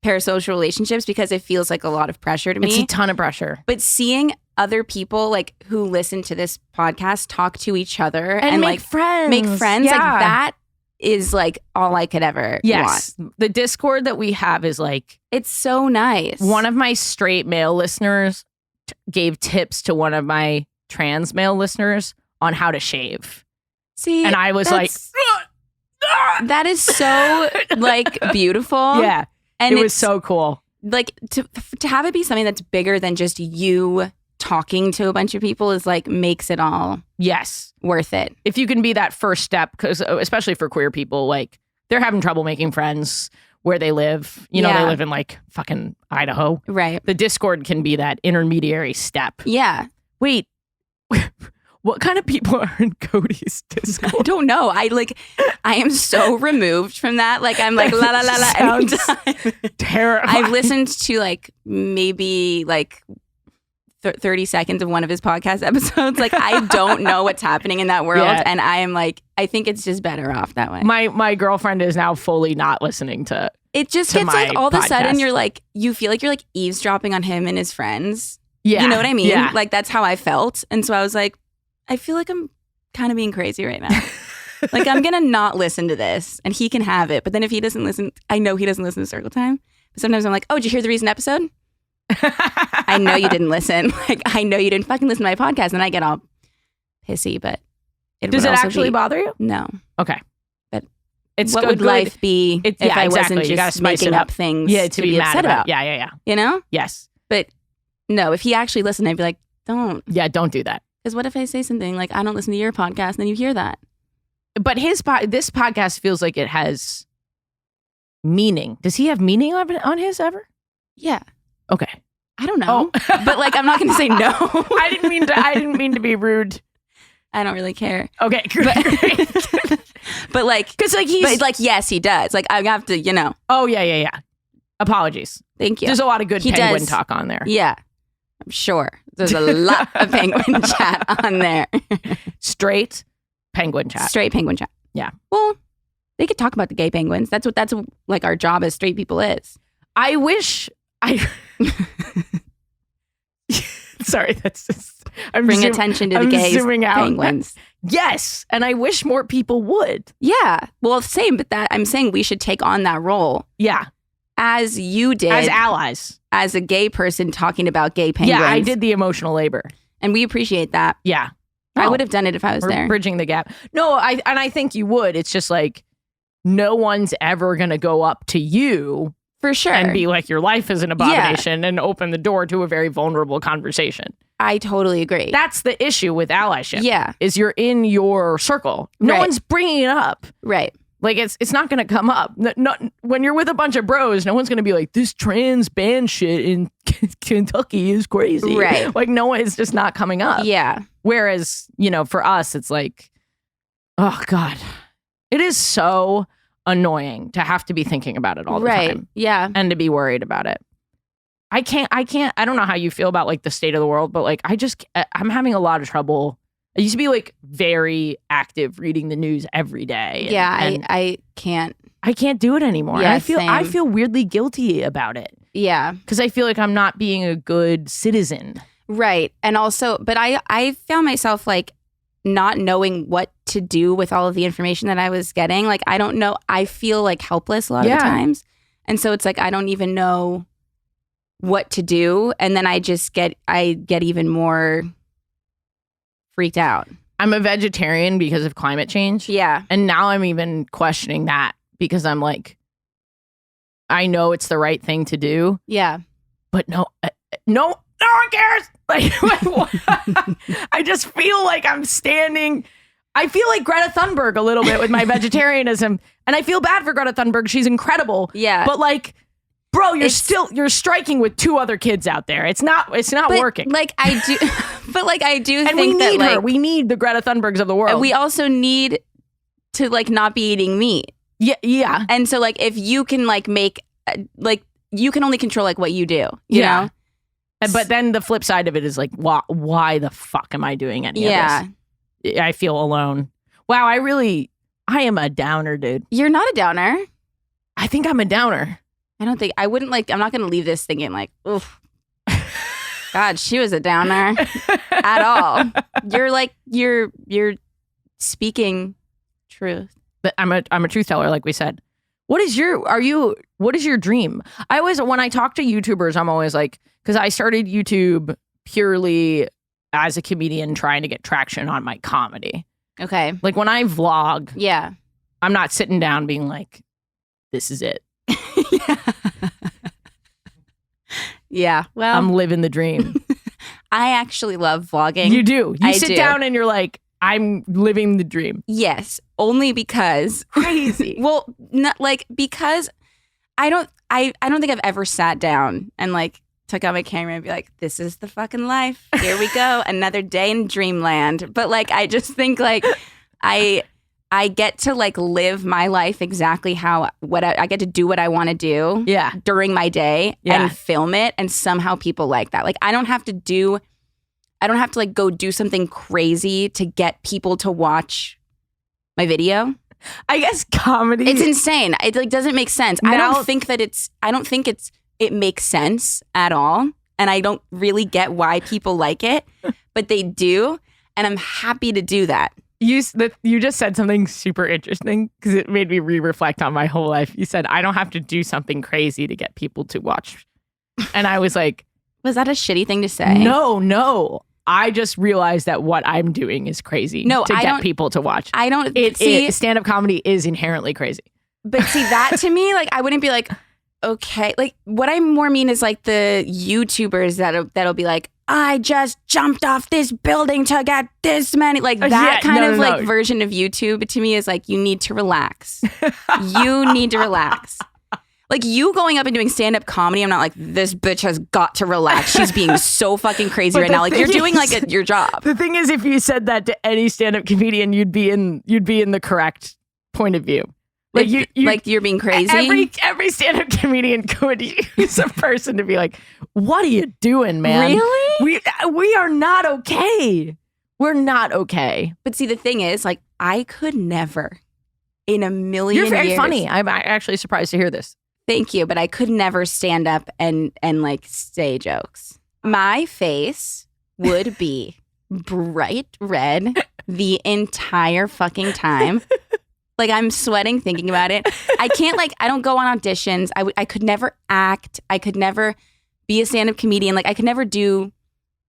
parasocial relationships because it feels like a lot of pressure to me. It's a ton of pressure. But seeing other people like who listen to this podcast talk to each other and make like friends. Make friends, yeah. like that is like all I could ever want. The Discord that we have is like, it's so nice. One of my straight male listeners gave tips to one of my trans male listeners on how to shave. See, and I was like, that is so like beautiful. Yeah. And it was so cool. Like to have it be something that's bigger than just you talking to a bunch of people is like makes it all worth it. If you can be that first step, because especially for queer people, like they're having trouble making friends where they live. You know, they live in like fucking Idaho. Right. The Discord can be that intermediary step. Yeah. Wait. What kind of people are in Cody's Discord? I don't know. I am so removed from that. Like I'm like la la la la anytime. Terrifying. I've listened to like maybe like 30 seconds of one of his podcast episodes. Like I don't know what's happening in that world, and I am like, I think it's just better off that way. My girlfriend is now fully not listening to. It just gets like all of a sudden you're like you feel like you're like eavesdropping on him and his friends. Yeah, you know what I mean? Yeah. Like that's how I felt, and so I was like, I feel like I'm kind of being crazy right now. Like I'm gonna not listen to this, and he can have it. But then if he doesn't listen, I know he doesn't listen to Circle Time. But sometimes I'm like, oh, did you hear the recent episode? I know you didn't listen. Like I know you didn't fucking listen to my podcast, and I get all pissy. But does it actually bother you? No. Okay. But it's what would life be if I wasn't just making up things to be upset about? Yeah. You know? Yes. But no, if he actually listened, I'd be like, don't. Yeah, don't do that. Because what if I say something like, I don't listen to your podcast, and then you hear that? But this podcast feels like it has meaning. Does he have meaning on his ever? Yeah. Okay. I don't know. But like, I'm not going to say no. I didn't mean to be rude. I don't really care. Okay. But like, because like yes, he does. Like I have to, you know. Oh yeah. Apologies. Thank you. There's a lot of good penguin talk on there. Yeah. I'm sure. There's a lot of penguin chat on there. Straight penguin chat. Straight penguin chat. Yeah. Well, they could talk about the gay penguins. That's like our job as straight people is. I wish I. Sorry, that's just. Bring attention to the gay penguins. Yes, and I wish more people would. Yeah. Well, same, but I'm saying we should take on that role. Yeah. As you did. As allies. As a gay person talking about gay penguins. Yeah, I did the emotional labor. And we appreciate that. Yeah. I would have done it if I was there. Bridging the gap. No, I think you would. It's just like no one's ever going to go up to you. For sure. And be like, your life is an abomination and open the door to a very vulnerable conversation. I totally agree. That's the issue with allyship. Yeah. Is you're in your circle. No one's bringing it up. Right. Like it's not going to come up. When you're with a bunch of bros, no one's going to be like, this trans band shit in Kentucky is crazy. Right. Like no one is just not coming up. Yeah. Whereas, for us, it's like, oh God, it is so annoying to have to be thinking about it all the time. Yeah. And to be worried about it. I don't know how you feel about like the state of the world, but like I'm having a lot of trouble. I used to be like very active reading the news every day. I can't. I can't do it anymore. Yeah, I feel weirdly guilty about it. Yeah. Because I feel like I'm not being a good citizen. Right. And also, but I found myself like not knowing what to do with all of the information that I was getting. Like, I don't know. I feel like helpless a lot of the times. And so it's like, I don't even know what to do. And then I get even more freaked out. I'm a vegetarian because of climate change. Yeah. And now I'm even questioning that because I'm like, I know it's the right thing to do. Yeah. But no one cares. Like, I just feel like I feel like Greta Thunberg a little bit with my vegetarianism. And I feel bad for Greta Thunberg. She's incredible. Yeah. But like, bro, you're striking with 2 other kids out there. It's not working. Like I do, but like I do and think we need that her. We need the Greta Thunbergs of the world. We also need to like not be eating meat. Yeah. And so like if you can like make like you can only control like what you do. You know? But then the flip side of it is like, why the fuck am I doing any of this? I feel alone. Wow, I am a downer, dude. You're not a downer. I think I'm a downer. I'm not going to leave this thinking like, oof. God, she was a downer at all. You're like, you're speaking truth. But I'm a truth teller, like we said. What is your dream? When I talk to YouTubers, I'm always like, because I started YouTube purely as a comedian trying to get traction on my comedy. Okay. Like when I vlog, yeah, I'm not sitting down being like, this is it. Yeah. Well, I'm living the dream. I actually love vlogging. You do. You sit down and you're like, I'm living the dream. Yes, only because crazy. Well, not like because I don't think I've ever sat down and like took out my camera and be like, this is the fucking life. Here we go. Another day in dreamland. But like, I just think like I get to like live my life exactly how I get to do what I want to do during my day and film it. And somehow people like that. Like I don't have to like go do something crazy to get people to watch my video. I guess comedy. It's insane. It like doesn't make sense. I don't think it makes sense at all. And I don't really get why people like it, but they do. And I'm happy to do that. You just said something super interesting because it made me reflect on my whole life. You said, I don't have to do something crazy to get people to watch. And I was like, was that a shitty thing to say? No. I just realized that what I'm doing is crazy to get people to watch. I don't see stand-up comedy is inherently crazy. But see that to me, like I wouldn't be like, okay. Like what I more mean is like the YouTubers that'll be like, I just jumped off this building to get this many. Like that like version of YouTube to me is like, you need to relax. You need to relax. Like you going up and doing stand-up comedy, I'm not like, this bitch has got to relax. She's being so fucking crazy right now. Like you're doing like your job. The thing is, if you said that to any stand-up comedian, you'd be in the correct point of view. Like you're being crazy. Every stand-up comedian could use a person to be like, what are you doing, man? Really? We are not okay. We're not okay. But see, the thing is, like, I could never in a million years. You're very funny. I'm actually surprised to hear this. Thank you, but I could never stand up and like say jokes. My face would be bright red the entire fucking time. Like I'm sweating thinking about it. I can't I don't go on auditions. I could never act. I could never be a stand-up comedian. Like I could never do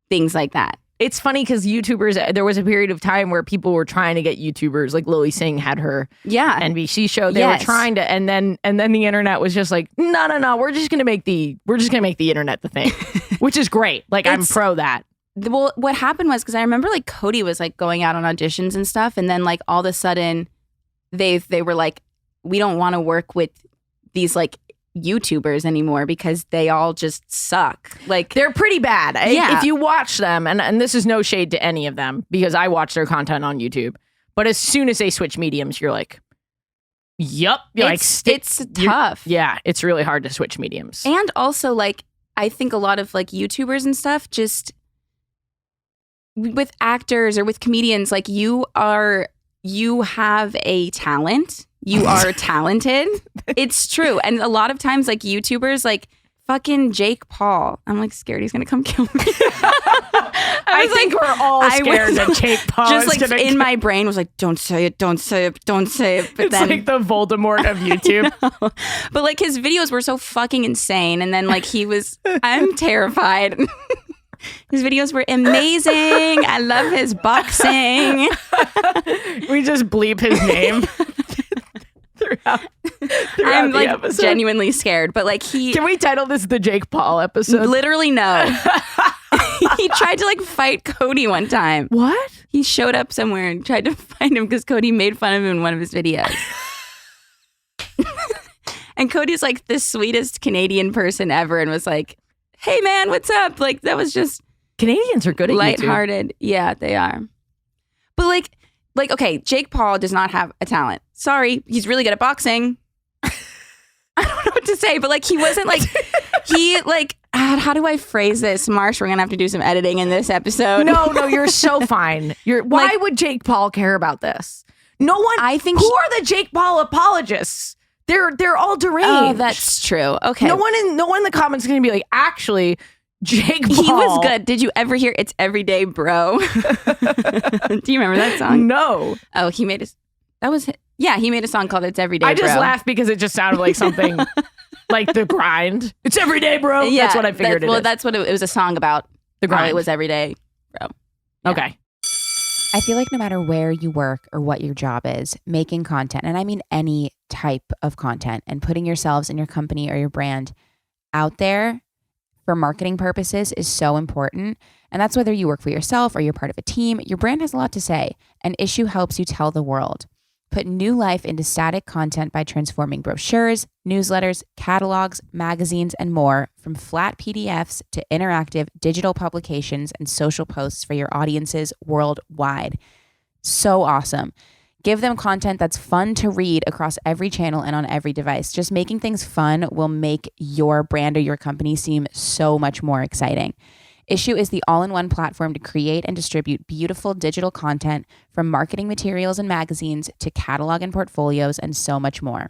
things like that. It's funny because YouTubers, there was a period of time where people were trying to get YouTubers, like Lily Singh had her NBC show. They were trying to, and then the internet was just like, no, we're just gonna make the internet the thing, which is great. Like I'm pro that. Well, what happened was because I remember like Cody was like going out on auditions and stuff, and then like all of a sudden they were like we don't want to work with these like YouTubers anymore because they all just suck. Like they're pretty bad. Yeah. If you watch them, and this is no shade to any of them because I watch their content on YouTube, but as soon as they switch mediums, you're like, yup. It's tough. Yeah, it's really hard to switch mediums. And also, like, I think a lot of like YouTubers and stuff, just with actors or with comedians, like you have a talent. You are talented. It's true. And a lot of times, like YouTubers, like fucking Jake Paul. I'm like scared he's gonna come kill me. I think we're all scared that Jake Paul just is like gonna in my brain was like, don't say it, don't say it, don't say it. But it's then like the Voldemort of YouTube. But like his videos were so fucking insane. And then like I'm terrified. His videos were amazing. I love his boxing. We just bleep his name throughout I'm the like episode. genuinely scared. But like Can we title this the Jake Paul episode? literally no. He tried to like fight Cody one time. What? He showed up somewhere and tried to find him because Cody made fun of him in one of his videos. And Cody's like the sweetest Canadian person ever and was like, hey man, what's up? Like that was just Canadians are good at YouTube. lighthearted. Yeah, they are. But like, okay, Jake Paul does not have a talent. Sorry, he's really good at boxing. I don't know what to say, but like he wasn't like how do I phrase this? Marsh, we're gonna have to do some editing in this episode. No, you're so fine. Why would Jake Paul care about this? No one. I think who are the Jake Paul apologists? They're all deranged. Oh, that's true. Okay. No one in the comments is gonna be like, actually, Jake Paul. He was good. Did you ever hear "It's Everyday, Bro"? Do you remember that song? No. Oh, he made he made a song called "It's Everyday, I just Bro." laughed because it just sounded like something like The Grind. It's everyday, bro. Yeah, that's what I figured it is. That's what it was a song about. The Grind. It was everyday, bro. Yeah. Okay. I feel like no matter where you work or what your job is, making content, and I mean any type of content, and putting yourselves and your company or your brand out there for marketing purposes is so important. And that's whether you work for yourself or you're part of a team. Your brand has a lot to say. An issue helps you tell the world. Put new life into static content by transforming brochures, newsletters, catalogs, magazines, and more from flat PDFs to interactive digital publications and social posts for your audiences worldwide. So awesome. Give them content that's fun to read across every channel and on every device. Just making things fun will make your brand or your company seem so much more exciting. Issue is the all-in-one platform to create and distribute beautiful digital content from marketing materials and magazines to catalog and portfolios and so much more.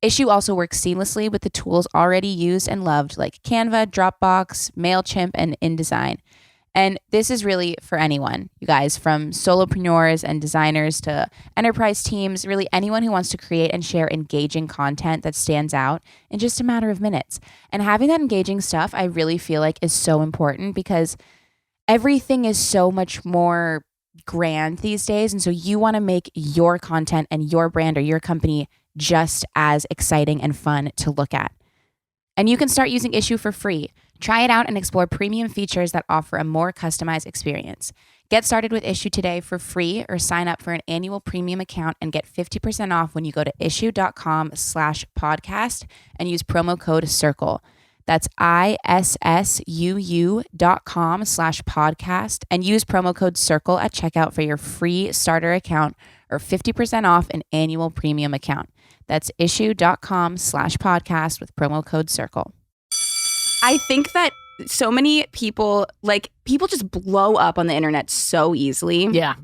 Issue also works seamlessly with the tools already used and loved like Canva, Dropbox, MailChimp, and InDesign. And this is really for anyone, you guys, from solopreneurs and designers to enterprise teams, really anyone who wants to create and share engaging content that stands out in just a matter of minutes. And having that engaging stuff, I really feel like is so important because everything is so much more grand these days. And so you want to make your content and your brand or your company just as exciting and fun to look at. And you can start using Issue for free. Try it out and explore premium features that offer a more customized experience. Get started with Issue today for free or sign up for an annual premium account and get 50% off when you go to issue.com/podcast and use promo code CIRCLE. That's ISSUU.com/podcast and use promo code CIRCLE at checkout for your free starter account or 50% off an annual premium account. That's issue.com/podcast with promo code CIRCLE. I think that so many people just blow up on the internet so easily. Yeah.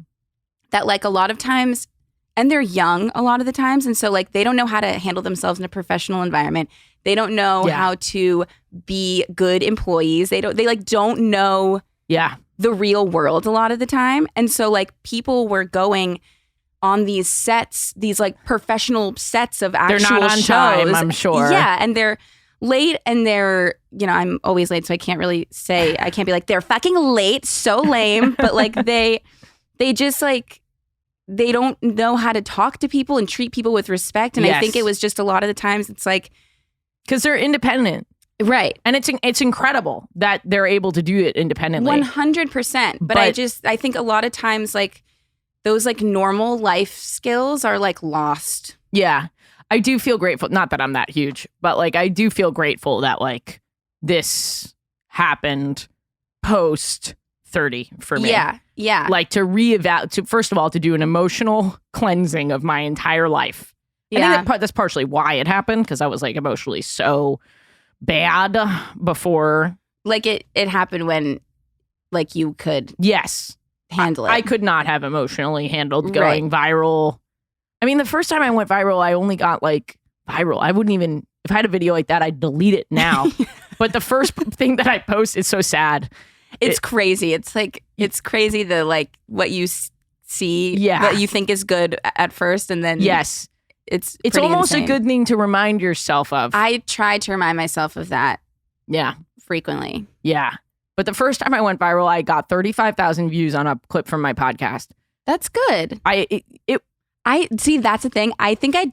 That like a lot of times, and they're young a lot of the times. And so like they don't know how to handle themselves in a professional environment. They don't know how to be good employees. They don't know the real world a lot of the time. And so like people were going on these sets, these like professional sets of actual shows. They're not on time, I'm sure. Yeah, and they're late and they're, I'm always late, so I can't be like, they're fucking late, so lame. But like they just like, they don't know how to talk to people and treat people with respect. And I think it was just a lot of the times it's like, because they're independent. Right. And it's incredible that they're able to do it independently. 100%. But I think a lot of times like those like normal life skills are like lost. Yeah. I do feel grateful. Not that I'm that huge, but like I do feel grateful that like this happened post 30 for me. Yeah. Like to reevaluate, first of all, to do an emotional cleansing of my entire life. I think that's partially why it happened, because I was like emotionally so bad before. Like it happened when like you could handle it. I could not have emotionally handled going viral. I mean, the first time I went viral, I only got like viral. I wouldn't even, if I had a video like that, I'd delete it now. But the first thing that I post is so sad. It's crazy. It's like, it's crazy the like what you see, what you think is good at first. And then it's almost insane. a good thing to remind yourself of. I try to remind myself of that. Yeah. Frequently. Yeah. But the first time I went viral, I got 35,000 views on a clip from my podcast. That's good. I see. That's the thing. I think I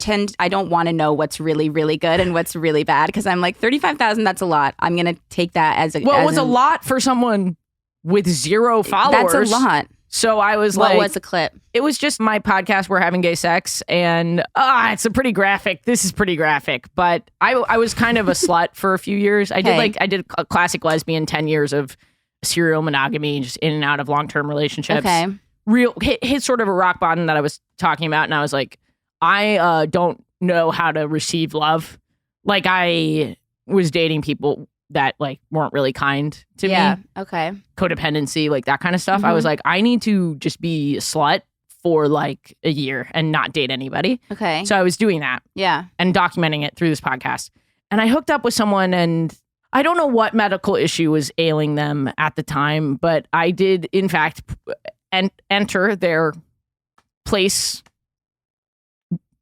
don't want to know what's really, really good and what's really bad, because I'm like 35,000. That's a lot. I'm going to take that as a. Well, it was a lot for someone with 0 followers. That's a lot. So I was what was the clip? It was just my podcast, We're Having Gay Sex. And it's a pretty graphic. This is pretty graphic. But I was kind of a slut for a few years. I did a classic lesbian, 10 years of serial monogamy, just in and out of long-term relationships. Okay. Hit sort of a rock bottom that I was talking about, and I was like, I don't know how to receive love. Like I was dating people that like weren't really kind to me. Okay. Codependency, like that kind of stuff. I was like, I need to just be a slut for like a year and not date anybody. Okay. So I was doing that. Yeah. And documenting it through this podcast. And I hooked up with someone, and I don't know what medical issue was ailing them at the time, but I did in fact enter their place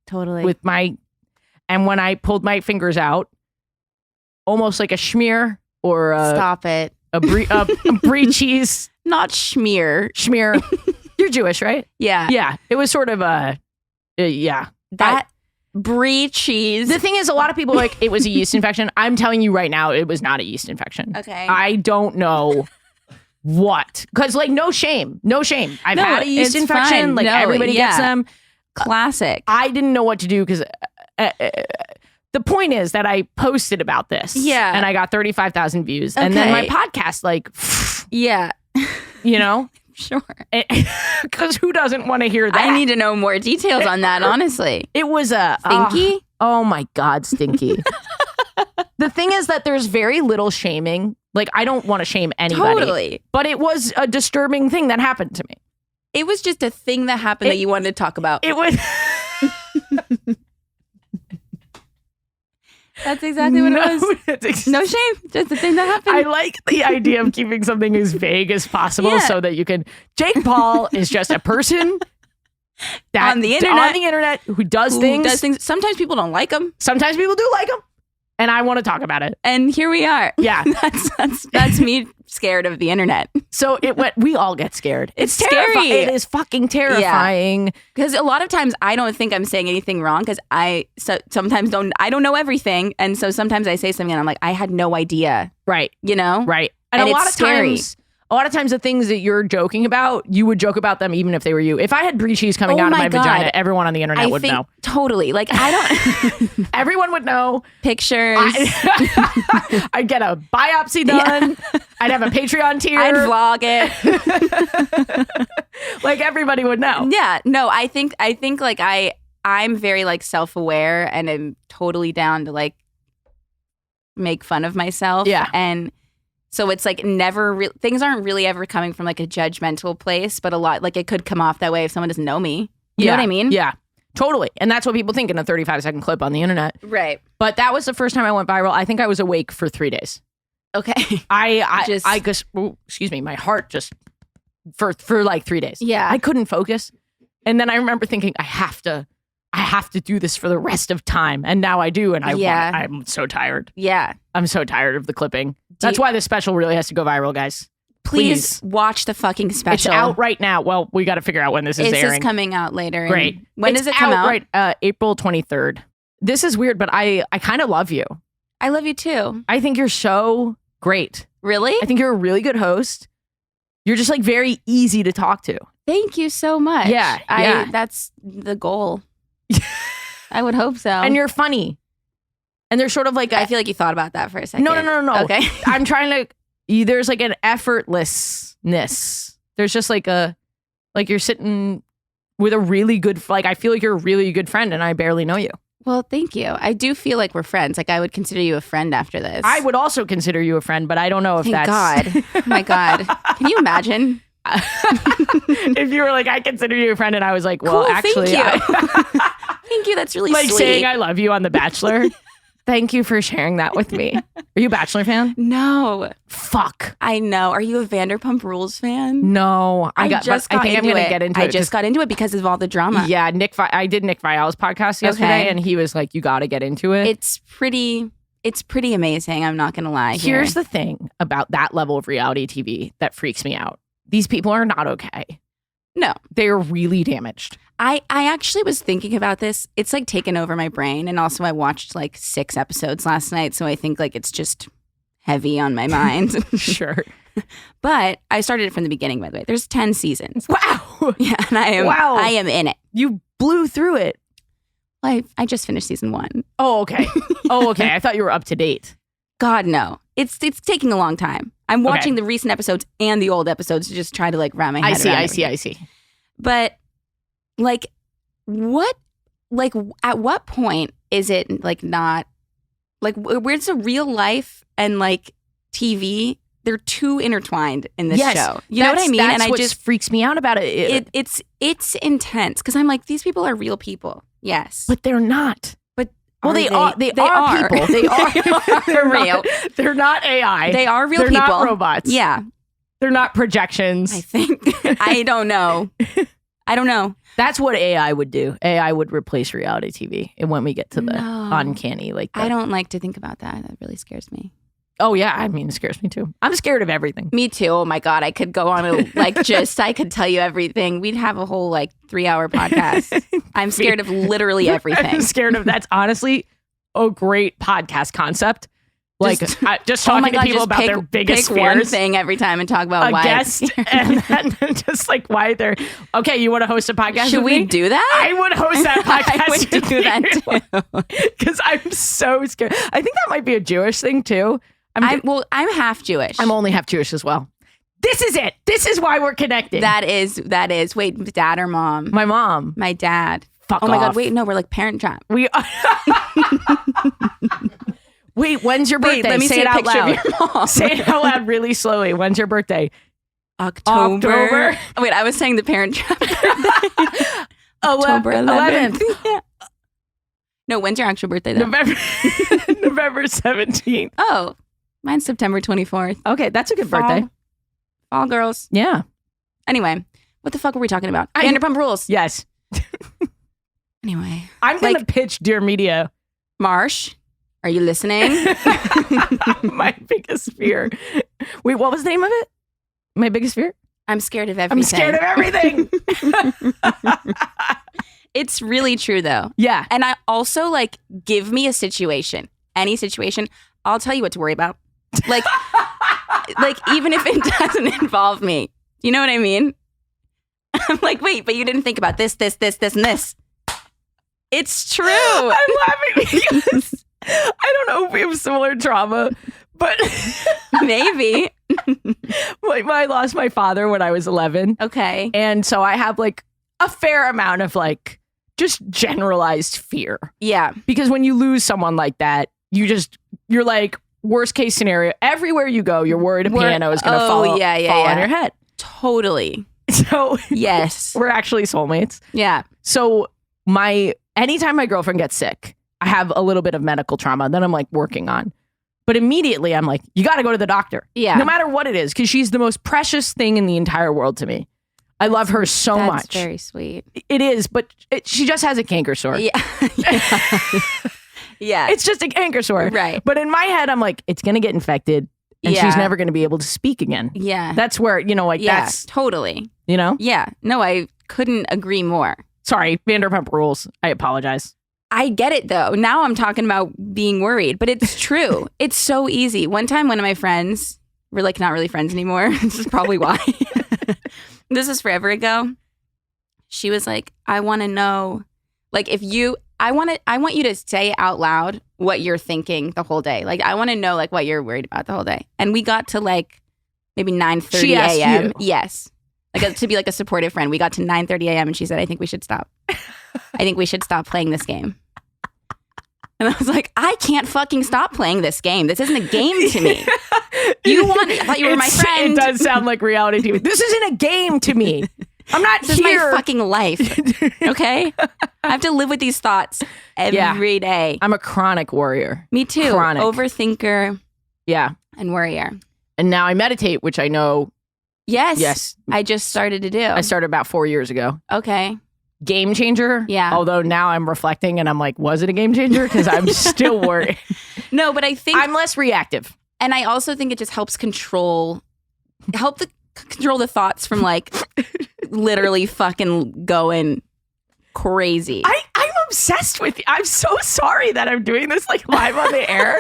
totally and when I pulled my fingers out, almost like a schmear or stop it, a brie cheese, not schmear. You're Jewish, right? Yeah. It was sort of that brie cheese. The thing is, a lot of people are like it was a yeast infection. I'm telling you right now, it was not a yeast infection. Okay. I don't know. What? Because like no shame. I've had a yeast infection. Fine. Like everybody gets them. Classic. I didn't know what to do because the point is that I posted about this. Yeah. And I got 35,000 views. And then my podcast, like, you know? Sure. Because who doesn't want to hear that? I need to know more details on that, honestly. It was a stinky. Oh my God, stinky. The thing is that there's very little shaming. Like, I don't want to shame anybody. Totally. But it was a disturbing thing that happened to me. It was just a thing that happened that you wanted to talk about. It was. That's exactly what it was. No shame. Just a thing that happened. I like the idea of keeping something as vague as possible so that you can. Jake Paul is just a person that on the internet who does things. Sometimes people don't like them. Sometimes people do like them. And I want to talk about it. And here we are. Yeah. That's me scared of the internet. So we all get scared. It's scary. It is fucking terrifying. Because a lot of times I don't think I'm saying anything wrong because I don't know everything. And so sometimes I say something and I'm like, I had no idea. Right. You know? Right. And a lot of times the things that you're joking about, you would joke about them even if they were you. If I had brie cheese coming out of my vagina, everyone on the internet would know. Totally. Like, I don't... Everyone would know. Pictures. I'd get a biopsy done. Yeah. I'd have a Patreon tier. I'd vlog it. Like, everybody would know. Yeah. No, I think like I'm very like self-aware and I'm totally down to like make fun of myself. Yeah. And so it's like things aren't really ever coming from like a judgmental place, but a lot like it could come off that way if someone doesn't know me. You know what I mean? Yeah, totally. And that's what people think in a 35-second clip on the internet. Right. But that was the first time I went viral. I think I was awake for 3 days. Okay. I just excuse me, my heart just for like 3 days. Yeah. I couldn't focus. And then I remember thinking, I have to do this for the rest of time. And now I do. And I'm so tired. Yeah. I'm so tired of the clipping. That's why this special really has to go viral, guys. Please watch the fucking special. It's out right now. Well, we got to figure out when this is airing. This is coming out later. Great. When does it come out? Right, April 23rd. This is weird, but I kind of love you. I love you too. I think you're so great. Really? I think you're a really good host. You're just like very easy to talk to. Thank you so much. Yeah. That's the goal. I would hope so. And you're funny. And there's sort of like I feel like you thought about that for a second. No. Okay. I'm trying to, there's like an effortlessness. There's just like you're sitting with a really good, I feel like you're a really good friend and I barely know you. Well, thank you. I do feel like we're friends. Like I would consider you a friend after this. I would also consider you a friend, but I don't know if Thank that's. God. Oh my God. Can you imagine? If you were like, I consider you a friend and I was like, well, Cool, actually. thank you. Thank you. That's really like sweet. saying I love you on The Bachelor. Thank you for sharing that with me. Are you a Bachelor fan? No. Fuck. I know. Are you a Vanderpump Rules fan? No. I think I'm going to get into it. I just got into it because of all the drama. Yeah. I did Nick Viall's podcast yesterday and he was like, you got to get into it. It's pretty amazing. I'm not going to lie. Here's the thing about that level of reality TV that freaks me out. These people are not okay. No. They're really damaged. I actually was thinking about this. It's like taken over my brain. And also I watched like 6 episodes last night. So I think like it's just heavy on my mind. Sure. But I started it from the beginning, by the way. There's 10 seasons. Wow. Yeah. And I am in it. You blew through it. I just finished season 1. Oh, okay. I thought you were up to date. God, no. It's taking a long time. I'm watching the recent episodes and the old episodes to just try to like wrap my head around everything. I see. But like at what point is it like not like where's the real life and like TV? They're too intertwined in this show. You know what I mean? That's and what just freaks me out about it. It's intense because I'm like, these people are real people. Yes. But they're not. Well, they are people. They are. They're real. They're not AI. They are real they're people. They're not robots. Yeah. They're not projections. I think. I don't know. That's what AI would do. AI would replace reality TV. And when we get to the uncanny, like I don't like to think about that. That really scares me. Oh yeah, I mean, it scares me too. I'm scared of everything. Me too. Oh my God, I could go on I could tell you everything. We'd have a whole 3-hour podcast. I'm scared of literally everything. I'm scared of that's honestly a great podcast concept. Just talking to people about their biggest pick fears. One thing every time and talk about why guest, and then just why they're okay. You want to host a podcast? Should we do that? I would host that podcast. I would do that too because I'm so scared. I think that might be a Jewish thing too. I'm half Jewish. I'm only half Jewish as well. This is it. This is why we're connected. That is. Wait, dad or mom? My mom. My dad. Fuck Oh my off. God. Wait, no, we're like Parent Trap. We are. Wait, when's your birthday? Let me say see it a out picture loud. of your mom. Say it out loud really slowly. When's your birthday? October. Oh, wait, I was saying the Parent Trap. October 11th. Yeah. No, when's your actual birthday though? November 17th. Oh, mine's September 24th. Okay, that's a good birthday. Fall girls. Yeah. Anyway, what the fuck were we talking about? Vanderpump Rules. Yes. Anyway. I'm going to pitch Dear Media. Marsh, are you listening? My biggest fear. Wait, what was the name of it? My biggest fear? I'm scared of everything. I'm scared of everything. It's really true though. Yeah. And I also give me a situation, any situation, I'll tell you what to worry about. Like even if it doesn't involve me. You know what I mean? I'm like, wait, but you didn't think about this, and this. It's true. I'm laughing because I don't know if we have similar trauma, but maybe. I lost my father when I was 11. Okay. And so I have a fair amount of just generalized fear. Yeah. Because when you lose someone like that, you're like, worst case scenario, everywhere you go, you're worried a piano is going to fall on your head. Totally. So yes, we're actually soulmates. Yeah. So anytime my girlfriend gets sick, I have a little bit of medical trauma that I'm working on. But immediately I'm like, you got to go to the doctor. Yeah. No matter what it is, because she's the most precious thing in the entire world to me. I love her so much. That's very sweet. It is, but she just has a canker sore. Yeah. Yeah. It's just a canker sore. Right. But in my head, I'm like, it's going to get infected and she's never going to be able to speak again. Yeah. That's where, that's. Totally. Yeah. No, I couldn't agree more. Sorry, Vanderpump Rules. I apologize. I get it though. Now I'm talking about being worried, but it's true. It's so easy. One time, one of my friends, we're not really friends anymore. This is probably why. This is forever ago. She was like, I want to know, if you, I want you to say out loud what you're thinking the whole day. Like, I want to know like what you're worried about the whole day. And we got to like maybe 9:30 She asked a.m. you. Yes. Like to be like a supportive friend. We got to 9:30 a.m. and she said, I think we should stop. I think we should stop playing this game. And I was like, I can't fucking stop playing this game. This isn't a game to me. I thought you were my friend. It does sound like reality TV. This isn't a game to me. I'm not This here. is my fucking life. Okay? I have to live with these thoughts every day. I'm a chronic warrior. Me too. Chronic. Overthinker Yeah. and worrier. And now I meditate, which I know, Yes. I just started to do. I started about 4 years ago. Okay. Game changer. Yeah. Although now I'm reflecting and I'm like, was it a game changer? Because I'm still worried. No, but I think, I'm less reactive. and I also think it just helps control the thoughts from like literally fucking going crazy. I'm obsessed with you. I'm so sorry that I'm doing this like live on the air.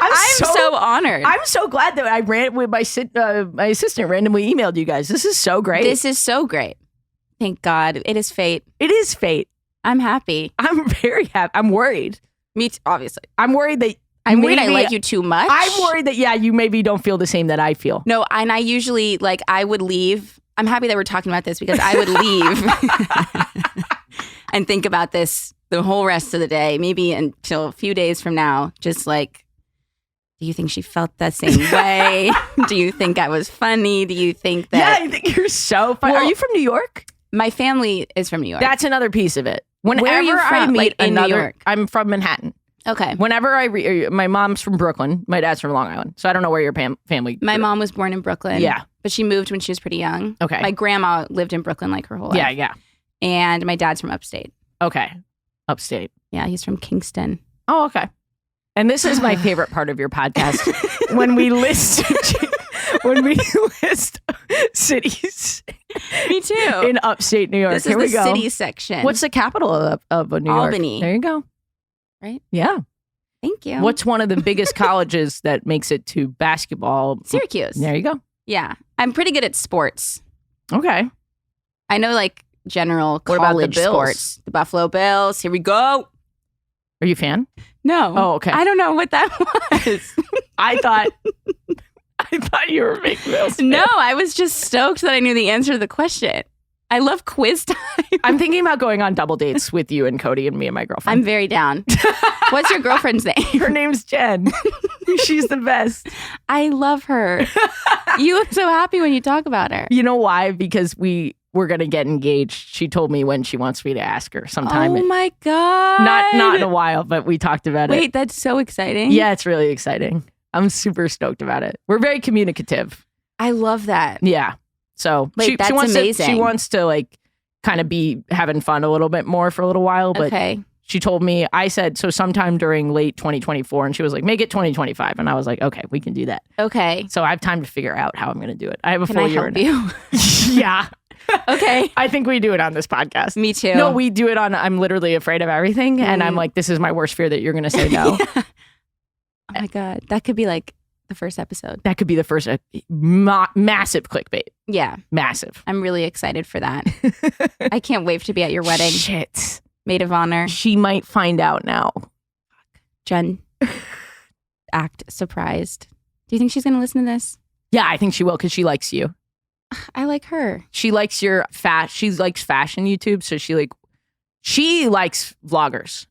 I'm so honored. I'm so glad that I ran with my assistant randomly emailed you guys. This is so great. This is so great. Thank God. It is fate. It is fate. I'm happy. I'm very happy. I'm worried. Me too, obviously. I'm worried that I'm worried I maybe- like you too much. I'm worried that you maybe don't feel the same that I feel. No, and I usually like I would leave. I'm happy that we're talking about this because I would leave and think about this the whole rest of the day, maybe until a few days from now. Just like, do you think she felt that same way? Do you think I was funny? Do you think that Yeah, I think you're so funny. Well, Are you from New York? my family is from New York? That's another piece of it. Whenever Where are you I from? meet Like, in New another, York? I'm from Manhattan. Okay. Whenever my mom's from Brooklyn, my dad's from Long Island, so I don't know where your family. My grew up. mom was born in Brooklyn. Yeah. But she moved when she was pretty young. Okay. My grandma lived in Brooklyn like her whole life. Yeah, yeah. And my dad's from upstate. Okay. Upstate. Yeah, he's from Kingston. Oh, okay. And this is my favorite part of your podcast when we list cities Me too. in upstate New York. This is Here we the go. city section. What's the capital of New York? Albany. There you go. Right? Yeah. Thank you. What's one of the biggest colleges that makes it to basketball? Syracuse? There you go. Yeah. I'm pretty good at sports. Okay. I know like general What about the college Bills? sports. The Buffalo Bills. Here we go. Are you a fan? No. Oh, okay. I don't know what that was. I thought you were a big Bills fan. No, I was just stoked that I knew the answer to the question. I love quiz time. I'm thinking about going on double dates with you and Cody and me and my I'm girlfriend. very down. What's your girlfriend's name? Her name's Jen. She's the best. I love her. You look so happy when you talk about her. You know why? Because we're going to get engaged. She told me when she wants me to ask her sometime. Oh my God. Not in a while, but we talked about it. Wait, that's so exciting. Yeah, it's really exciting. I'm super stoked about it. We're very communicative. I love that. Yeah. So Wait, that's wants amazing. she wants to like kind of be having fun a little bit more for a little while. But Okay. she told me, I said, so sometime during late 2024. And she was like, make it 2025. And I was like, okay, we can do that. Okay. So I have time to figure out how I'm going to do it. I have a Can full I year. help you? Yeah. Okay. I think we do it on this podcast. Me too. No, we do it on I'm literally afraid of everything. And I'm like, this is my worst fear that you're going to say no. Oh my God. That could be like the first episode. That could be the first massive clickbait. Yeah. Massive. I'm really excited for that. I can't wait to be at your wedding. Shit. Maid of honor. She might find out now. Jen, act surprised. Do you think she's going to listen to this? Yeah, I think she will because she likes you. I like her. She likes your she likes fashion YouTube. So she likes vloggers.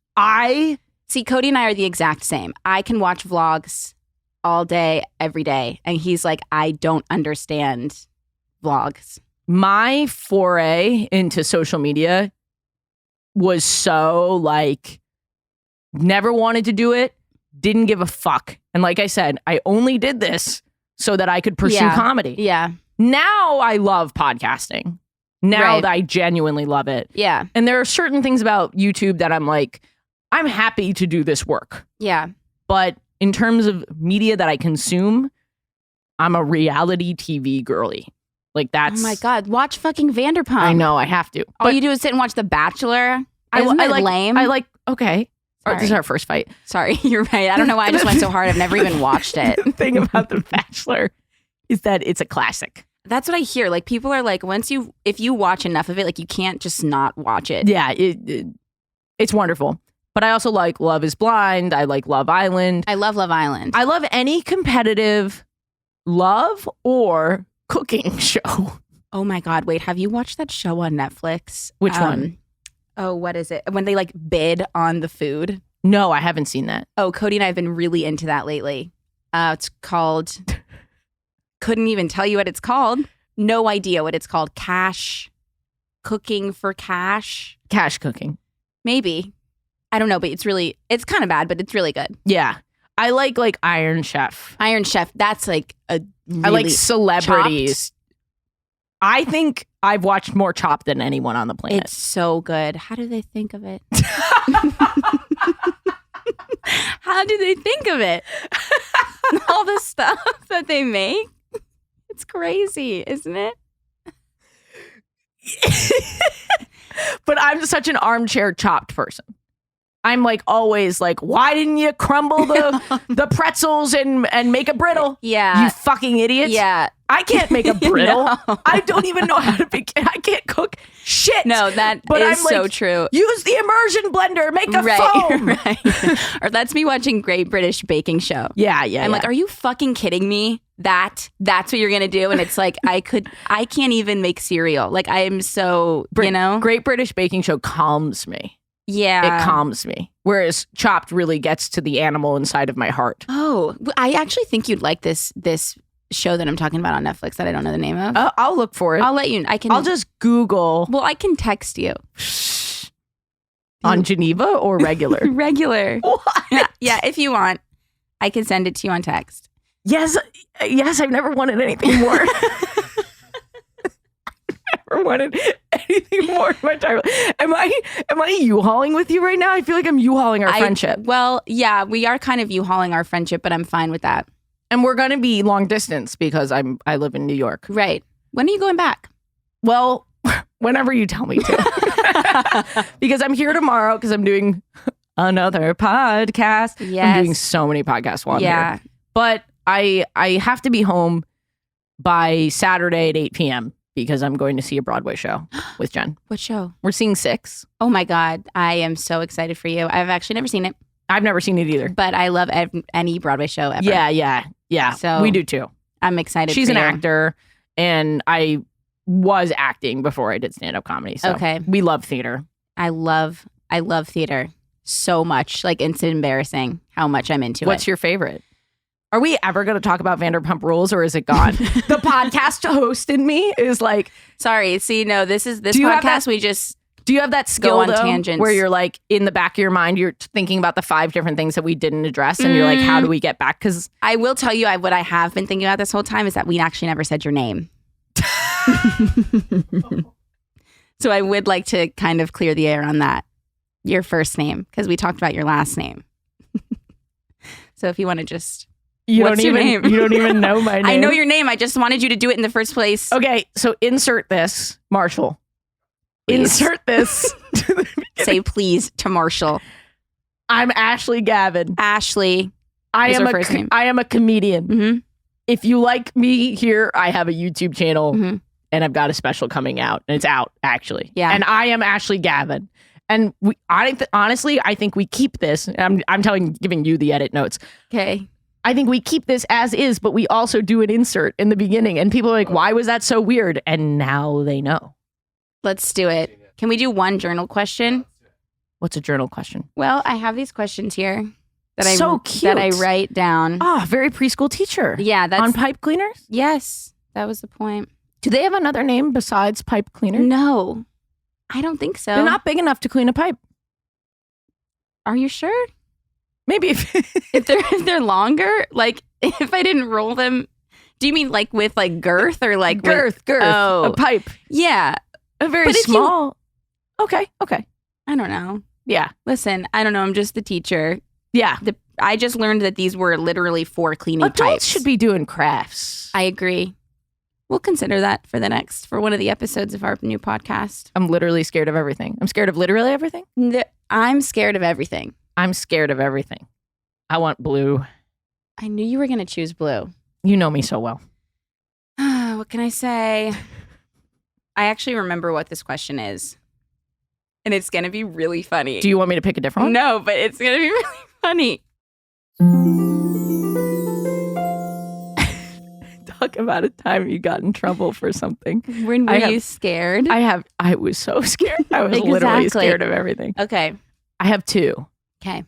See, Cody and I are the exact same. I can watch vlogs all day, every day. And he's like, I don't understand vlogs. My foray into social media was so like, never wanted to do it, didn't give a fuck. And like I said, I only did this so that I could pursue Yeah. comedy. Yeah. Now I love podcasting. Now Right. that I genuinely love it. Yeah. And there are certain things about YouTube that I'm like, I'm happy to do this work. Yeah. But in terms of media that I consume, I'm a reality TV girly. Like that's Oh my God. Watch fucking Vanderpump. I know I have to. All But you do is sit and watch The Bachelor. I Isn't that like lame? I like okay. All right, this is Sorry. our first fight. Sorry, you're right. I don't know why I just went so hard. I've never even watched it. The thing about The Bachelor is that it's a classic. That's what I hear. Like people are like, if you watch enough of it, like you can't just not watch it. Yeah, It's wonderful. But I also like Love is Blind. I like Love Island. I love Love Island. I love any competitive love or cooking show. Oh my God. Wait, have you watched that show on Netflix? Which one? Oh, what is it? When they like bid on the food. No, I haven't seen that. Oh, Cody and I have been really into that lately. It's called, couldn't even tell you what it's called. No idea what it's called. Cooking for cash. Cash cooking. Maybe. I don't know, but it's kind of bad, but it's really good. Yeah. I like Iron Chef. Iron Chef, that's like a really I like celebrities. I think I've watched more Chopped than anyone on the planet. It's so good. How do they think of it? How do they think of it? All the stuff that they make. It's crazy, isn't it? But I'm such an armchair Chopped person. I'm like always like, why didn't you crumble the pretzels and make a brittle? Yeah. You fucking idiots. Yeah. I can't make a brittle. No. I don't even know how to I can't cook shit. No, that But is I'm like, so true. Use the immersion blender, make a foam. Right. Or that's me watching Great British Baking Show. Yeah. I'm like, are you fucking kidding me? That's what you're gonna do? And it's like I can't even make cereal. Like I am so Great British Baking Show calms me. Yeah. It calms me. Whereas Chopped really gets to the animal inside of my heart. Oh, I actually think you'd like this show that I'm talking about on Netflix that I don't know the name of. I'll look for it. I'll let you. I'll just Google. Well, I can text you. On Geneva or regular? Regular. What? Yeah, if you want, I can send it to you on text. Yes, I've never wanted anything more. Never wanted anything more in my time. Am I U-hauling with you right now? I feel like I'm U-hauling our friendship. Well, yeah, we are kind of U-hauling our friendship, but I'm fine with that. And we're going to be long distance because I live in New York. Right. When are you going back? Well, whenever you tell me to. Because I'm here tomorrow because I'm doing another podcast. Yes. I'm doing so many podcasts while I'm here. But I have to be home by Saturday at 8 p.m. because I'm going to see a Broadway show with Jen. What show? We're seeing Six. Oh my God. I am so excited for you. I've actually never seen it. I've never seen it either. But I love any Broadway show ever. Yeah. So we do too. I'm excited She's for an you. actor, and I was acting before I did stand-up comedy. So okay. We love theater. I love theater so much. Like, it's embarrassing how much I'm into it. What's your favorite? Are we ever going to talk about Vanderpump Rules, or is it gone? The podcast host in me is like, sorry. See, no, this podcast. We just do you have that skill go on though, tangents where you're like in the back of your mind, you're thinking about the 5 different things that we didn't address, and you're like, how do we get back? Because I will tell you, what I have been thinking about this whole time is that we actually never said your name. So I would like to kind of clear the air on that. Your first name, because we talked about your last name. So if you want to just. What's your name? You don't even know my name. I know your name. I just wanted you to do it in the first place. Okay, so insert this, Marshall. Please. Insert this. Say please to Marshall. I'm Ashley Gavin. Ashley. I am a comedian. Mm-hmm. If you like me here, I have a YouTube channel, Mm-hmm. and I've got a special coming out, and it's out actually. Yeah. And I am Ashley Gavin. And honestly, I think we keep this. I'm giving you the edit notes. Okay. I think we keep this as is, but we also do an insert in the beginning. And people are like, why was that so weird? And now they know. Let's do it. Can we do one journal question? What's a journal question? Well, I have these questions here that cute. I write down. Oh, very preschool teacher. Yeah, that's on pipe cleaners? Yes, that was the point. Do they have another name besides pipe cleaner? No, I don't think so. They're not big enough to clean a pipe. Are you sure? Maybe if they're longer, like if I didn't roll them. Do you mean like with like girth or like girth? Oh, a pipe. Yeah, a very small. Okay. I don't know. Yeah. Listen, I don't know. I'm just the teacher. Yeah. I just learned that these were literally for cleaning Adults pipes. should be doing crafts. I agree. We'll consider that for one of the episodes of our new podcast. I'm literally scared of everything. I'm scared of literally everything. I'm scared of everything. I'm scared of everything. I want blue. I knew you were going to choose blue. You know me so well. What can I say? I actually remember what this question is. And it's going to be really funny. Do you want me to pick a different one? No, but it's going to be really funny. Talk about a time you got in trouble for something. When were you scared? I was so scared. I was literally scared of everything. Okay. I have two. Okay.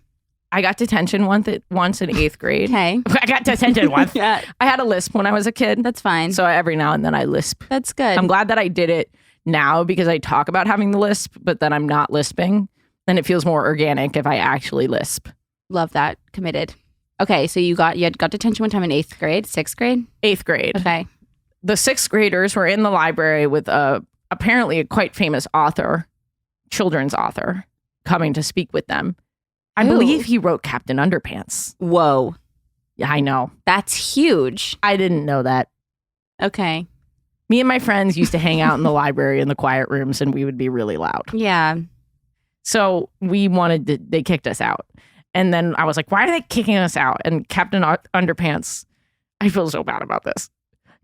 I got detention once in 8th grade. Okay. I got detention once. Yeah. I had a lisp when I was a kid. That's fine. So every now and then I lisp. That's good. I'm glad that I did it now because I talk about having the lisp, but then I'm not lisping. And it feels more organic if I actually lisp. Love that. Committed. Okay, so you got detention one time in 8th grade, 6th grade? 8th grade. Okay. The 6th graders were in the library with apparently a quite famous author, children's author, coming to speak with them. I believe he wrote Captain Underpants. Whoa. Yeah, I know. That's huge. I didn't know that. Okay. Me and my friends used to hang out in the library in the quiet rooms and we would be really loud. Yeah. So they kicked us out. And then I was like, why are they kicking us out? And Captain Underpants, I feel so bad about this.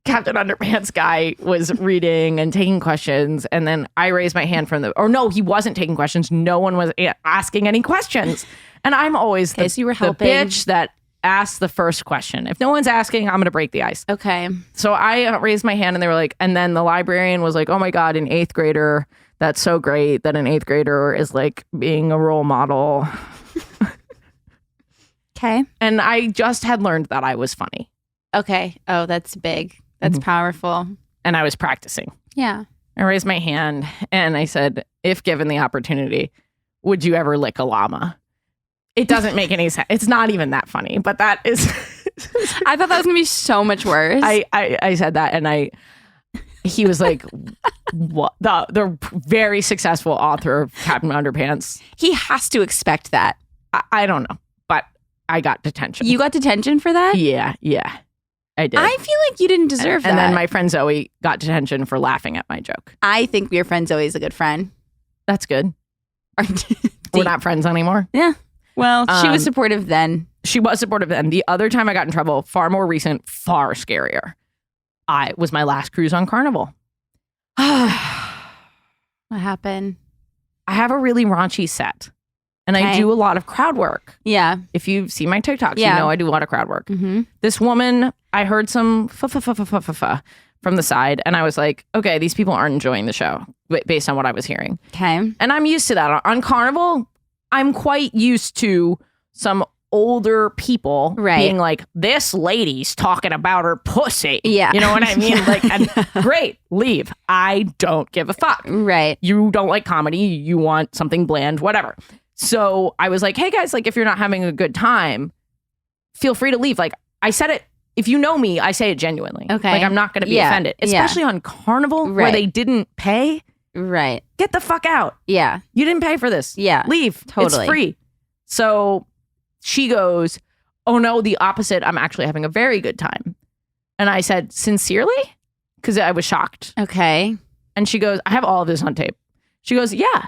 Captain Underpants guy was reading and taking questions. And then I raised my hand no, he wasn't taking questions. No one was asking any questions. And I'm always the bitch that asks the first question. If no one's asking, I'm going to break the ice. Okay. So I raised my hand and they were like, and then the librarian was like, oh my God, an 8th grader. That's so great that an 8th grader is like being a role model. Okay. And I just had learned that I was funny. Okay. Oh, that's big. That's powerful. And I was practicing. Yeah. I raised my hand and I said, if given the opportunity, would you ever lick a llama? It doesn't make any sense. It's not even that funny, but that is... I thought that was going to be so much worse. I said that and he was like, what? The very successful author of Captain Underpants. He has to expect that. I don't know, but I got detention. You got detention for that? Yeah, I did. I feel like you didn't deserve that. And then my friend Zoe got detention for laughing at my joke. I think your friend Zoe's a good friend. That's good. We're not friends anymore. Yeah. Well, she was supportive then. She was supportive then. The other time I got in trouble, far more recent, far scarier. Was my last cruise on Carnival. What happened? I have a really raunchy set. And I do a lot of crowd work. Yeah. If you see my TikToks, you know I do a lot of crowd work. Mm-hmm. This woman, I heard some fa from the side. And I was like, okay, these people aren't enjoying the show based on what I was hearing. Okay. And I'm used to that. On Carnival, I'm quite used to some older people being like, this lady's talking about her pussy. Yeah. You know what I mean? Like, and great, leave. I don't give a fuck. Right. You don't like comedy. You want something bland, whatever. So I was like, hey guys, like if you're not having a good time, feel free to leave. Like I said it, if you know me, I say it genuinely. Okay. Like I'm not going to be offended, especially on Carnival where they didn't pay. Right. Get the fuck out. Yeah. You didn't pay for this. Yeah. Leave. Totally. It's free. So she goes, oh no, the opposite. I'm actually having a very good time. And I said, sincerely? Because I was shocked. Okay. And she goes, I have all of this on tape. She goes, yeah.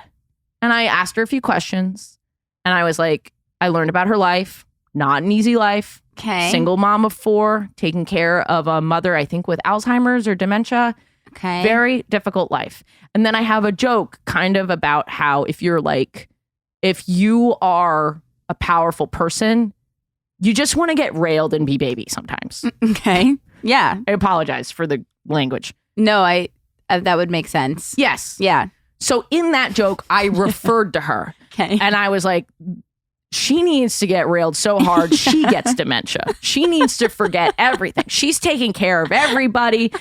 And I asked her a few questions. And I was like, I learned about her life. Not an easy life. Okay. Single mom of 4, taking care of a mother, I think, with Alzheimer's or dementia. Okay. Very difficult life. And then I have a joke kind of about how if you are a powerful person, you just want to get railed and be baby sometimes. Okay. Yeah. I apologize for the language. No, that would make sense. Yes. Yeah. So in that joke, I referred to her. Okay. And I was like, she needs to get railed so hard, she gets dementia. She needs to forget everything. She's taking care of everybody.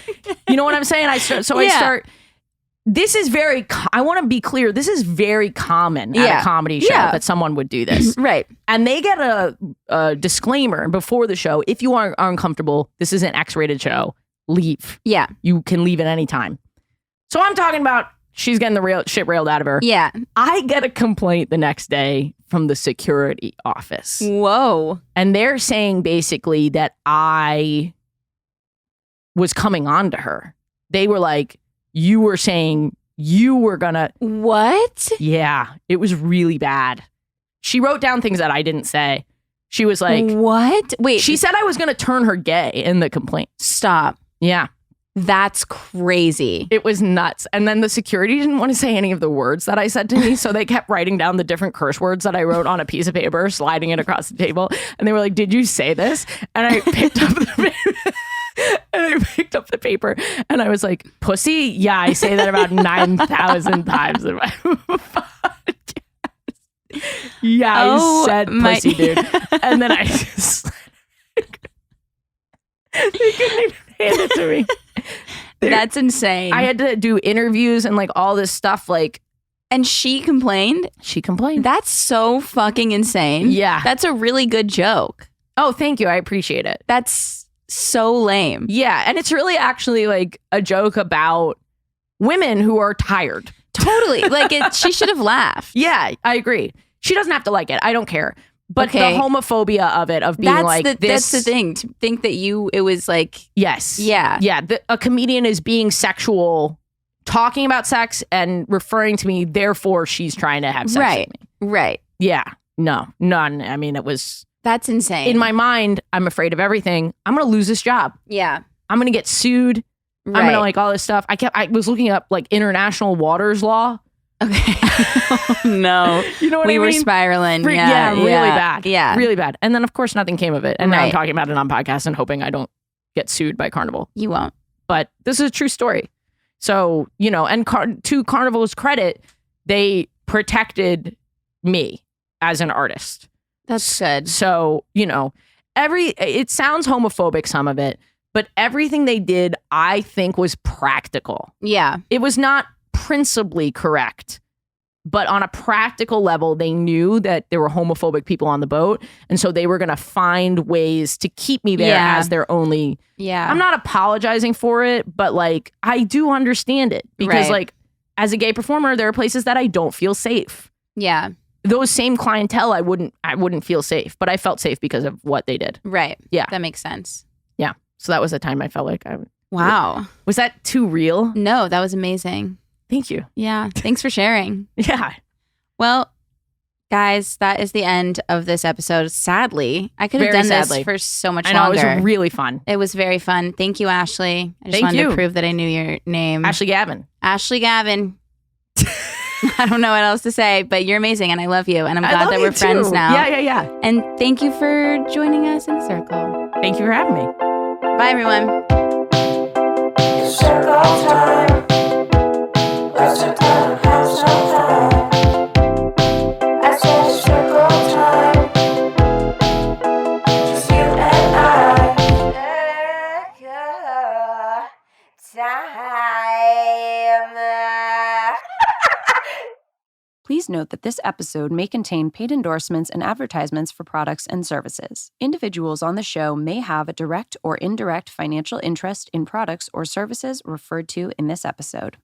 You know what I'm saying? I start. This is I want to be clear, this is very common at a comedy show that someone would do this. Right. And they get a disclaimer before the show. If you are uncomfortable, this is an X-rated show. Leave. Yeah. You can leave at any time. So I'm talking about she's getting the shit railed out of her. Yeah. I get a complaint the next day from the security office. Whoa. And they're saying basically that I was coming on to her. They were like, you were saying you were gonna... What? Yeah, it was really bad. She wrote down things that I didn't say. She was like... What? Wait. She said I was gonna turn her gay in the complaint. Stop. Yeah. That's crazy. It was nuts. And then the security didn't want to say any of the words that I said to me. So they kept writing down the different curse words that I wrote on a piece of paper, sliding it across the table. And they were like, did you say this? And I picked up the paper. And I was like, pussy? Yeah, I say that about 9,000 times in my podcast. Yeah, I said pussy, dude. And then I just they couldn't even hand it to me. That's insane. I had to do interviews and like all this stuff. Like, and she complained? She complained. That's so fucking insane. Yeah. That's a really good joke. Oh, thank you. I appreciate it. That's so lame. Yeah. And it's really actually like a joke about women who are tired. Totally. Like she should have laughed. Yeah, I agree. She doesn't have to like it. I don't care. But Okay. the homophobia of it, of being this. That's the thing. To think that it was like. Yes. Yeah. Yeah. A comedian is being sexual, talking about sex and referring to me. Therefore, she's trying to have sex Right. with me. Right. Yeah. No, none. I mean, it was. That's insane. In my mind, I'm afraid of everything. I'm going to lose this job. Yeah. I'm going to get sued. Right. I'm going to like all this stuff. I was looking up like international waters law. Okay. No. You know what I mean? We were spiraling. Yeah, really bad. Yeah. Really bad. And then, of course, nothing came of it. And now I'm Right. talking about it on podcast and hoping I don't get sued by Carnival. You won't. But this is a true story. So, you know, and to Carnival's credit, they protected me as an artist. That's good. So, you know, it sounds homophobic, some of it, but everything they did, I think, was practical. Yeah. It was not principally correct, but on a practical level, they knew that there were homophobic people on the boat. And so they were going to find ways to keep me there as their only. Yeah. I'm not apologizing for it, but like, I do understand it because Right. like, as a gay performer, there are places that I don't feel safe. Yeah. Those same clientele, I wouldn't feel safe, but I felt safe because of what they did. Right. Yeah. That makes sense. Yeah. So that was a time I felt like Wow. Was that too real? No, that was amazing. Thank you. Yeah. Thanks for sharing. Yeah. Well, guys, that is the end of this episode. Sadly, I could have Very done sadly. this for so much I know, longer. it was really fun. It was very fun. Thank you, Ashley. I just Thank wanted you. to prove that I knew your name. Ashley Gavin. Ashley Gavin. I don't know what else to say, but you're amazing and I love you. And I'm glad that we're friends now. Yeah. And thank you for joining us in the circle. Thank you for having me. Bye, everyone. Circle time. Let's sit down and have some fun. I said circle time. Just you and I. Time. Please note that this episode may contain paid endorsements and advertisements for products and services. Individuals on the show may have a direct or indirect financial interest in products or services referred to in this episode.